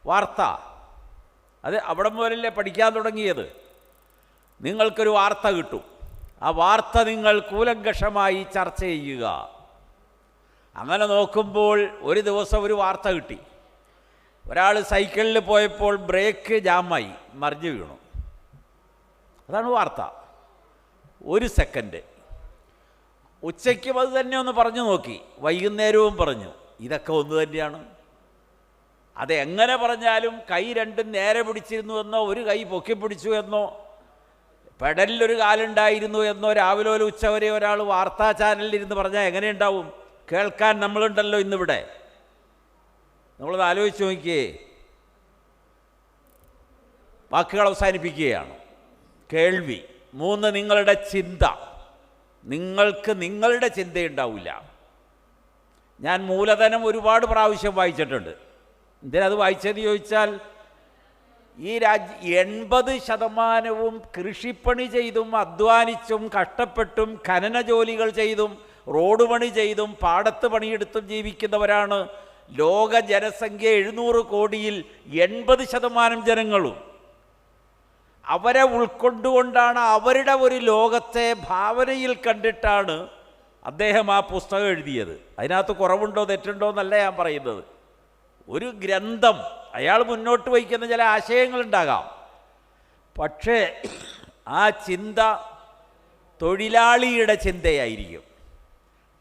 [SPEAKER 1] വാർത്ത. അത് അവിടെ മുതലല്ലേ പഠിക്കാൻ തുടങ്ങിയത്. നിങ്ങൾക്കൊരു വാർത്ത കിട്ടും, ആ വാർത്ത നിങ്ങൾ കൂലങ്കഷമായി ചർച്ച ചെയ്യുക. അങ്ങനെ നോക്കുമ്പോൾ ഒരു ദിവസം ഒരു വാർത്ത കിട്ടി. ഒരാൾ സൈക്കിളിൽ പോയപ്പോൾ ബ്രേക്ക് ജാമായി, മറിഞ്ഞു വീണു. അതാണ് വാർത്ത. 1 സെക്കൻഡ്. ഉച്ചയ്ക്കും അത് തന്നെ ഒന്ന് പറഞ്ഞു നോക്കി, വൈകുന്നേരവും പറഞ്ഞു. ഇതൊക്കെ ഒന്ന് തന്നെയാണ്. അതെങ്ങനെ പറഞ്ഞാലും കൈ രണ്ടും നേരെ പിടിച്ചിരുന്നു എന്നോ, ഒരു കൈ പൊക്കി പിടിച്ചു എന്നോ, പെടലിലൊരു കാലുണ്ടായിരുന്നു എന്നോ രാവിലെ ഒരു ഉച്ച വരെ ഒരാൾ വാർത്താ ചാനലിൽ ഇരുന്ന് പറഞ്ഞാൽ എങ്ങനെയുണ്ടാവും? കേൾക്കാൻ നമ്മളുണ്ടല്ലോ ഇന്നിവിടെ. നമ്മളത് ആലോചിച്ച് നോക്കിയേ. വാക്കുകൾ അവസാനിപ്പിക്കുകയാണ്. കേൾവി. 3, നിങ്ങളുടെ ചിന്ത. നിങ്ങൾക്ക് നിങ്ങളുടെ ചിന്തയുണ്ടാവില്ല. ഞാൻ മൂലധനം ഒരുപാട് പ്രാവശ്യം വായിച്ചിട്ടുണ്ട്. എന്തിനത് വായിച്ചതെന്ന് ചോദിച്ചാൽ, ഈ 80% കൃഷിപ്പണി ചെയ്തും അധ്വാനിച്ചും കഷ്ടപ്പെട്ടും ഖനന ജോലികൾ ചെയ്തും റോഡ് പണി ചെയ്തും പാടത്ത് പണിയെടുത്തും ജീവിക്കുന്നവരാണ് ലോക ജനസംഖ്യ 700 കോടിയിൽ 80% ജനങ്ങളും. അവരെ ഉൾക്കൊണ്ടുകൊണ്ടാണ്, അവരുടെ ഒരു ലോകത്തെ ഭാവനയിൽ കണ്ടിട്ടാണ് അദ്ദേഹം ആ പുസ്തകം എഴുതിയത്. അതിനകത്ത് കുറവുണ്ടോ തെറ്റുണ്ടോ എന്നല്ല ഞാൻ പറയുന്നത്. ഒരു ഗ്രന്ഥം അയാൾ മുന്നോട്ട് വയ്ക്കുന്ന ചില ആശയങ്ങളുണ്ടാകാം, പക്ഷേ ആ ചിന്ത തൊഴിലാളിയുടെ ചിന്തയായിരിക്കും.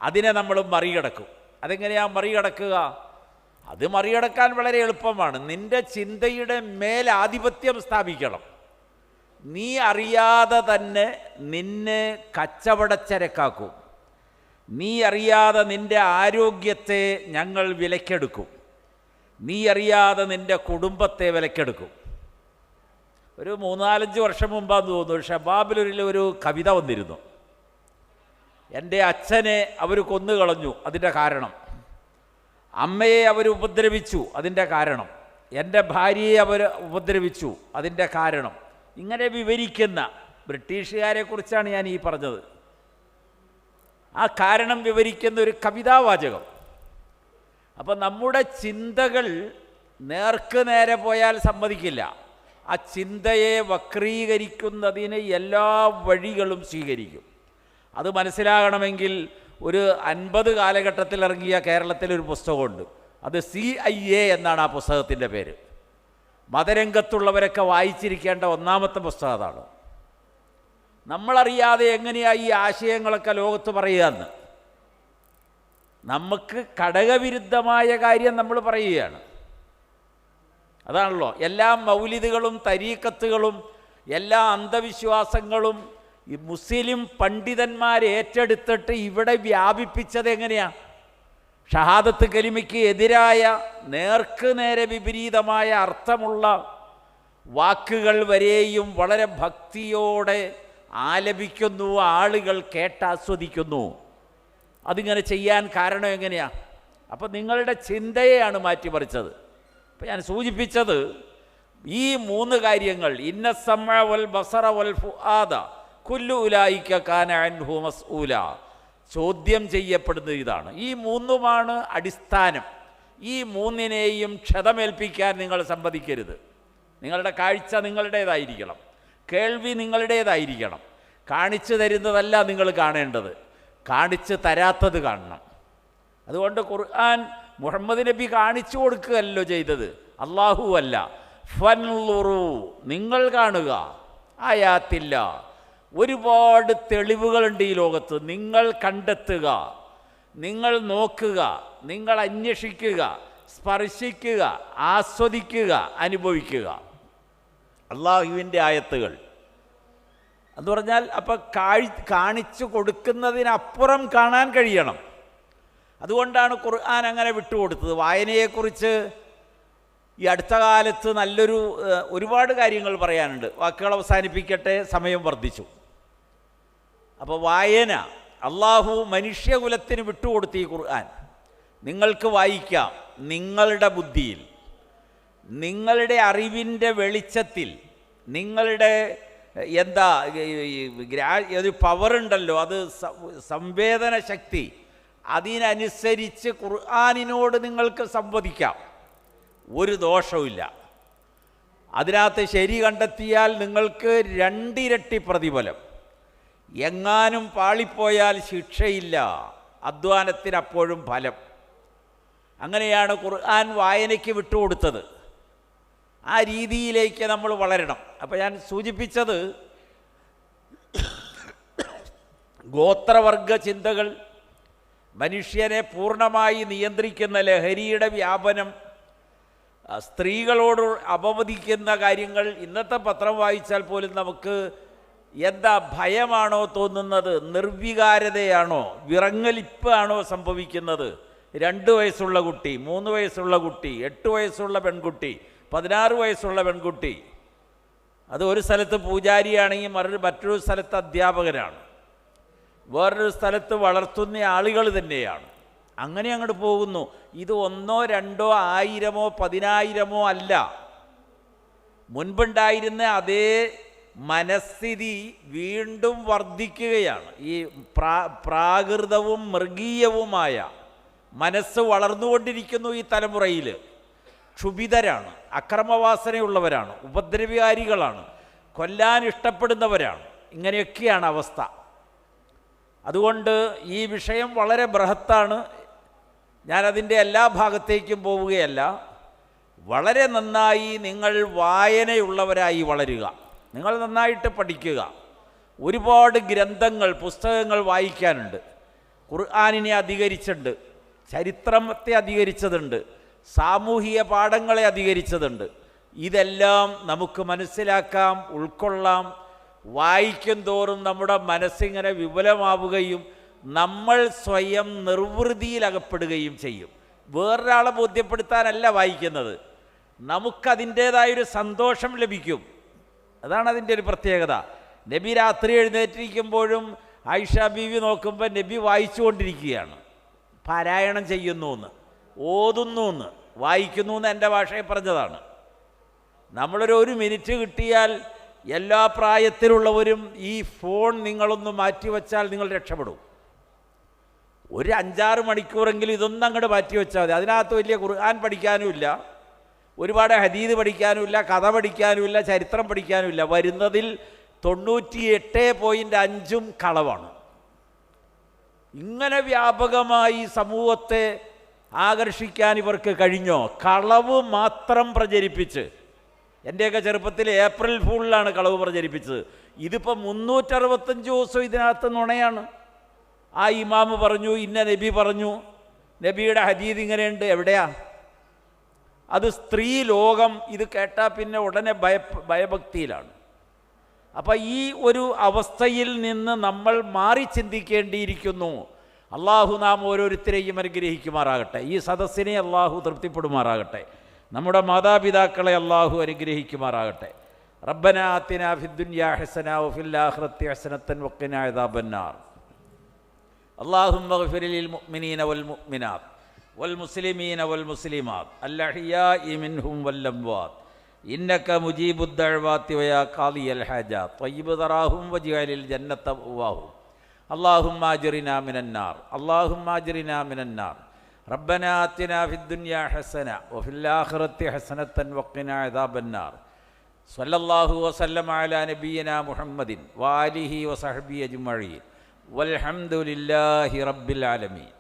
[SPEAKER 1] അതിനെ നമ്മൾ മറികടക്കും. അതെങ്ങനെയാണ് മറികടക്കുക? അത് മറികടക്കാൻ വളരെ എളുപ്പമാണ്. നിൻ്റെ ചിന്തയുടെ മേൽ ആധിപത്യം സ്ഥാപിക്കണം. നീ അറിയാതെ തന്നെ നിന്നെ കച്ചവടച്ചരക്കാക്കും. നീ അറിയാതെ നിൻ്റെ ആരോഗ്യത്തെ ഞങ്ങൾ വിലക്കെടുക്കും. നീ അറിയാതെ നിൻ്റെ കുടുംബത്തെ വിലക്കെടുക്കും. ഒരു 3-4 വർഷം മുമ്പാന്ന് തോന്നുന്നു, ഷബാബിലൊരു കവിത വന്നിരുന്നു. എൻ്റെ അച്ഛനെ അവർ കൊന്നുകളഞ്ഞു, അതിൻ്റെ കാരണം. അമ്മയെ അവർ ഉപദ്രവിച്ചു, അതിൻ്റെ കാരണം. എൻ്റെ ഭാര്യയെ അവർ ഉപദ്രവിച്ചു, അതിൻ്റെ കാരണം. ഇങ്ങനെ വിവരിക്കുന്ന ബ്രിട്ടീഷുകാരെക്കുറിച്ചാണ് ഞാൻ ഈ പറഞ്ഞത്. ആ കാരണം വിവരിക്കുന്ന ഒരു കവിതാവാചകം. അപ്പം നമ്മുടെ ചിന്തകൾ നേർക്ക് നേരെ പോയാൽ സമ്മതിക്കില്ല. ആ ചിന്തയെ വക്രീകരിക്കുന്നതിന് എല്ലാ വഴികളും സ്വീകരിക്കും. അത് മനസ്സിലാകണമെങ്കിൽ ഒരു 50 കാലഘട്ടത്തിൽ ഇറങ്ങിയ കേരളത്തിലൊരു പുസ്തകമുണ്ട്. അത് CIA എന്നാണ് ആ പുസ്തകത്തിൻ്റെ പേര്. മതരംഗത്തുള്ളവരൊക്കെ വായിച്ചിരിക്കേണ്ട 1ാമത്തെ പുസ്തകം അതാണ്. നമ്മളറിയാതെ എങ്ങനെയാണ് ഈ ആശയങ്ങളൊക്കെ ലോകത്ത് പറയുകയെന്ന്. നമുക്ക് ഘടകവിരുദ്ധമായ കാര്യം നമ്മൾ പറയുകയാണ്. അതാണല്ലോ എല്ലാ മൗലിദുകളും തരീക്കത്തുകളും എല്ലാ അന്ധവിശ്വാസങ്ങളും ഈ മുസ്ലിം പണ്ഡിതന്മാർ ഏറ്റെടുത്തിട്ട് ഇവിടെ വ്യാപിപ്പിച്ചത് എങ്ങനെയാണ്? ഷഹാദത്ത് കലിമയ്ക്ക് എതിരായ നേർക്ക് നേരെ വിപരീതമായ അർത്ഥമുള്ള വാക്കുകൾ വരെയും വളരെ ഭക്തിയോടെ ആലപിക്കുന്നു, ആളുകൾ കേട്ടാസ്വദിക്കുന്നു. അതിങ്ങനെ ചെയ്യാൻ കാരണം എങ്ങനെയാണ്? അപ്പം നിങ്ങളുടെ ചിന്തയെയാണ് മാറ്റിമറിച്ചത്. അപ്പം ഞാൻ സൂചിപ്പിച്ചത് ഈ 3 കാര്യങ്ങൾ, ഇന്ന സമഅ വൽ ബസറ വൽ ഫുആദ കുല്ലു ഉലൈക കാന അൻഹു മസ്ഊല, ചോദ്യം ചെയ്യപ്പെടുന്നത് ഇതാണ്. ഈ 3ഉമാണ് അടിസ്ഥാനം. ഈ 3നെയും ക്ഷതമേൽപ്പിക്കാൻ നിങ്ങൾ സമ്മതിക്കരുത്. നിങ്ങളുടെ കാഴ്ച നിങ്ങളുടേതായിരിക്കണം, കേൾവി നിങ്ങളുടേതായിരിക്കണം. കാണിച്ചു തരുന്നതല്ല നിങ്ങൾ കാണേണ്ടത്, കാണിച്ച് തരാത്തത് കാണണം. അതുകൊണ്ട് ഖുർആൻ മുഹമ്മദ് നബി കാണിച്ചു കൊടുക്കുകയല്ലോ ചെയ്തത്, അല്ലാഹു അല്ല. ഫൻളുറു, നിങ്ങൾ കാണുക, ആയാത്തില്ല, ഒരുപാട് തെളിവുകളുണ്ട് ഈ ലോകത്ത്, നിങ്ങൾ കണ്ടെത്തുക, നിങ്ങൾ നോക്കുക, നിങ്ങൾ അന്വേഷിക്കുക, സ്പർശിക്കുക, ആസ്വദിക്കുക, അനുഭവിക്കുക അള്ളാഹുവിൻ്റെ ആയത്തുകൾ എന്ന് പറഞ്ഞാൽ. അപ്പം കാണിച്ചു കൊടുക്കുന്നതിനപ്പുറം കാണാൻ കഴിയണം. അതുകൊണ്ടാണ് ഖുർആൻ അങ്ങനെ വിട്ടുകൊടുത്തത്. വായനയെക്കുറിച്ച് ഈ അടുത്ത കാലത്ത് ഒരുപാട് കാര്യങ്ങൾ പറയാനുണ്ട്. വാക്കുകൾ അവസാനിപ്പിക്കട്ടെ, സമയം വർദ്ധിച്ചു. അപ്പോൾ വായന അള്ളാഹു മനുഷ്യകുലത്തിന് വിട്ടുകൊടുത്ത ഈ ഖുർആൻ നിങ്ങൾക്ക് വായിക്കാം. നിങ്ങളുടെ ബുദ്ധിയിൽ, നിങ്ങളുടെ അറിവിൻ്റെ വെളിച്ചത്തിൽ, നിങ്ങളുടെ ഒരു പവറുണ്ടല്ലോ, അത് സംവേദന ശക്തി, അതിനനുസരിച്ച് ഖുർആനിനോട് നിങ്ങൾക്ക് സംവദിക്കാം. ഒരു ദോഷവുമില്ല. അതിനകത്ത് ശരി കണ്ടെത്തിയാൽ നിങ്ങൾക്ക് 2 ഇരട്ടി പ്രതിഫലം. എങ്ങാനും പാളിപ്പോയാൽ ശിക്ഷയില്ല, അധ്വാനത്തിനപ്പോഴും ഫലം. അങ്ങനെയാണ് ഖുർആൻ വായനയ്ക്ക് വിട്ടുകൊടുത്തത്. ആ രീതിയിലേക്ക് നമ്മൾ വളരണം. അപ്പോൾ ഞാൻ സൂചിപ്പിച്ചത് ഗോത്രവർഗ ചിന്തകൾ, മനുഷ്യനെ പൂർണ്ണമായി നിയന്ത്രിക്കുന്ന ലഹരിയുടെ വ്യാപനം, സ്ത്രീകളോട് അപമതിക്കുന്ന കാര്യങ്ങൾ. ഇന്നത്തെ പത്രം വായിച്ചാൽ പോലും നമുക്ക് ഭയമാണോ തോന്നുന്നത്, നിർവികാരതയാണോ, വിറങ്ങലിപ്പാണോ സംഭവിക്കുന്നത്? 2 വയസ്സുള്ള കുട്ടി, 3 വയസ്സുള്ള കുട്ടി, 8 വയസ്സുള്ള പെൺകുട്ടി, 16 വയസ്സുള്ള പെൺകുട്ടി, അത് ഒരു സ്ഥലത്ത് പൂജാരിയാണെങ്കിൽ മറ്റൊരു സ്ഥലത്ത് അധ്യാപകനാണ്, വേറൊരു സ്ഥലത്ത് വളർത്തുന്ന ആളുകൾ തന്നെയാണ്. അങ്ങനെ അങ്ങോട്ട് പോകുന്നു. ഇത് 1, 2, 1000, 10,000 അല്ല. മുൻപുണ്ടായിരുന്ന അതേ മനസ്ഥിതി വീണ്ടും വർദ്ധിക്കുകയാണ്. ഈ പ്രാകൃതവും മൃഗീയവുമായ മനസ്സ് വളർന്നുകൊണ്ടിരിക്കുന്നു. ഈ തലമുറയിൽ ക്ഷുഭിതരാണ്, അക്രമവാസനയുള്ളവരാണ്, ഉപദ്രവകാരികളാണ്, കൊല്ലാൻ ഇഷ്ടപ്പെടുന്നവരാണ്. ഇങ്ങനെയൊക്കെയാണ് അവസ്ഥ. അതുകൊണ്ട് ഈ വിഷയം വളരെ ബൃഹത്താണ്. ഞാനതിൻ്റെ എല്ലാ ഭാഗത്തേക്കും പോവുകയല്ല. വളരെ നന്നായി നിങ്ങൾ വായനയുള്ളവരായി വളരുക. നിങ്ങൾ നന്നായിട്ട് പഠിക്കുക. ഒരുപാട് ഗ്രന്ഥങ്ങൾ, പുസ്തകങ്ങൾ വായിക്കാനുണ്ട്. ഖുർആനിനെ അധികരിച്ചിട്ടുണ്ട്, ചരിത്രത്തെ അധികരിച്ചതുണ്ട്, സാമൂഹിക പാഠങ്ങളെ അധികരിച്ചതുണ്ട്. ഇതെല്ലാം നമുക്ക് മനസ്സിലാക്കാം, ഉൾക്കൊള്ളാം. വായിക്കും തോറും നമ്മുടെ മനസ്സിങ്ങനെ വിപുലമാവുകയും നമ്മൾ സ്വയം നിർവൃതിയിലകപ്പെടുകയും ചെയ്യും. വേറൊരാളെ ബോധ്യപ്പെടുത്താനല്ല വായിക്കുന്നത്, നമുക്കതിൻ്റേതായൊരു സന്തോഷം ലഭിക്കും. അതാണ് അതിൻ്റെ ഒരു പ്രത്യേകത. നബി രാത്രി എഴുന്നേറ്റിരിക്കുമ്പോഴും ആയിഷ ബീവി നോക്കുമ്പോൾ നബി വായിച്ചുകൊണ്ടിരിക്കുകയാണ്. പാരായണം ചെയ്യുന്നു എന്ന്, ഓതുന്നു എന്ന്, വായിക്കുന്നു എന്ന് എൻ്റെ ഭാഷയിൽ പറഞ്ഞതാണ്. നമ്മളൊരു മിനിറ്റ് കിട്ടിയാൽ എല്ലാ പ്രായത്തിലുള്ളവരും ഈ ഫോൺ നിങ്ങളൊന്ന് മാറ്റിവെച്ചാൽ നിങ്ങൾ രക്ഷപ്പെടും. ഒരു 5-6 മണിക്കൂറെങ്കിലും ഇതൊന്നും അങ്ങോട്ട് മാറ്റിവെച്ചാൽ മതി. അതിനകത്ത് വലിയ ഖുർആൻ പഠിക്കാനുമില്ല, ഒരുപാട് ഹദീദ് പഠിക്കാനുമില്ല, കഥ പഠിക്കാനുമില്ല, ചരിത്രം പഠിക്കാനുമില്ല. വരുന്നതിൽ 98.5% കളവാണ്. ഇങ്ങനെ വ്യാപകമായി സമൂഹത്തെ ആകർഷിക്കാൻ ഇവർക്ക് കഴിഞ്ഞോ? കളവ് മാത്രം പ്രചരിപ്പിച്ച്. എൻ്റെയൊക്കെ ചെറുപ്പത്തിൽ ഏപ്രിൽ ഫൂളിലാണ് കളവ് പ്രചരിപ്പിച്ചത്. ഇതിപ്പോൾ 365 ദിവസം ഇതിനകത്ത് നുണയാണ്. ആ ഇമാമ് പറഞ്ഞു, ഇന്ന നബി പറഞ്ഞു, നബിയുടെ ഹദീദ് ഇങ്ങനെയുണ്ട്. എവിടെയാ അത്? സ്ത്രീ ലോകം ഇത് കേട്ടാൽ പിന്നെ ഉടനെ ഭയഭക്തിയിലാണ്. അപ്പം ഈ ഒരു അവസ്ഥയിൽ നിന്ന് നമ്മൾ മാറി ചിന്തിക്കേണ്ടിയിരിക്കുന്നു. അള്ളാഹു നാം ഓരോരുത്തരെയും അനുഗ്രഹിക്കുമാറാകട്ടെ. ഈ സദസ്സിനെ അള്ളാഹു തൃപ്തിപ്പെടുമാറാകട്ടെ. നമ്മുടെ മാതാപിതാക്കളെ അള്ളാഹു അനുഗ്രഹിക്കുമാറാകട്ടെ. റബ്ബനാ ആതിനാ ഫിദ്ദുനിയാ ഹസന വഫിൽ ആഖിറതി ഹസനത്തൻ വഖിനാ അദാബന്നാർ. അല്ലാഹുമ്മഗ്ഫിർ ലിൽ മുഅ്മിനീന വൽ മുഅ്മിനാത്ത് വൽ മുസ്ലിമീന വൽ മുസ്ലിമാത്ത് അൽ അഹ്യാഇ മിൻഹും വൽ അംവാത്ത് ഇന്നക മുജീബുദ് ദഅവാതി വയാ ഖാദിയൽ ഹാജാത്ത് ത്വയ്യിബ് ദറാഹും വജ്അലിൽ ജന്നത മഅവാഹും. അല്ലാഹുമ്മ അജ്റിനാ മിനന്നാർ, അല്ലാഹുമ്മ അജ്റിനാ മിനന്നാർ. റബ്ബനാ ആതിനാ ഫിദ്ദുനിയാ ഹസന വഫിൽ ആഖിറതി ഹസനത്തൻ വഖിനാ അദാബന്നാർ. സ്വല്ലല്ലാഹു വസല്ലമ അലാ നബിയിനാ മുഹമ്മദിൻ വആലിഹി വസഹ്ബിഹി അജ്മഈൻ വൽഹംദുലില്ലാഹി റബ്ബിൽ ആലമീൻ.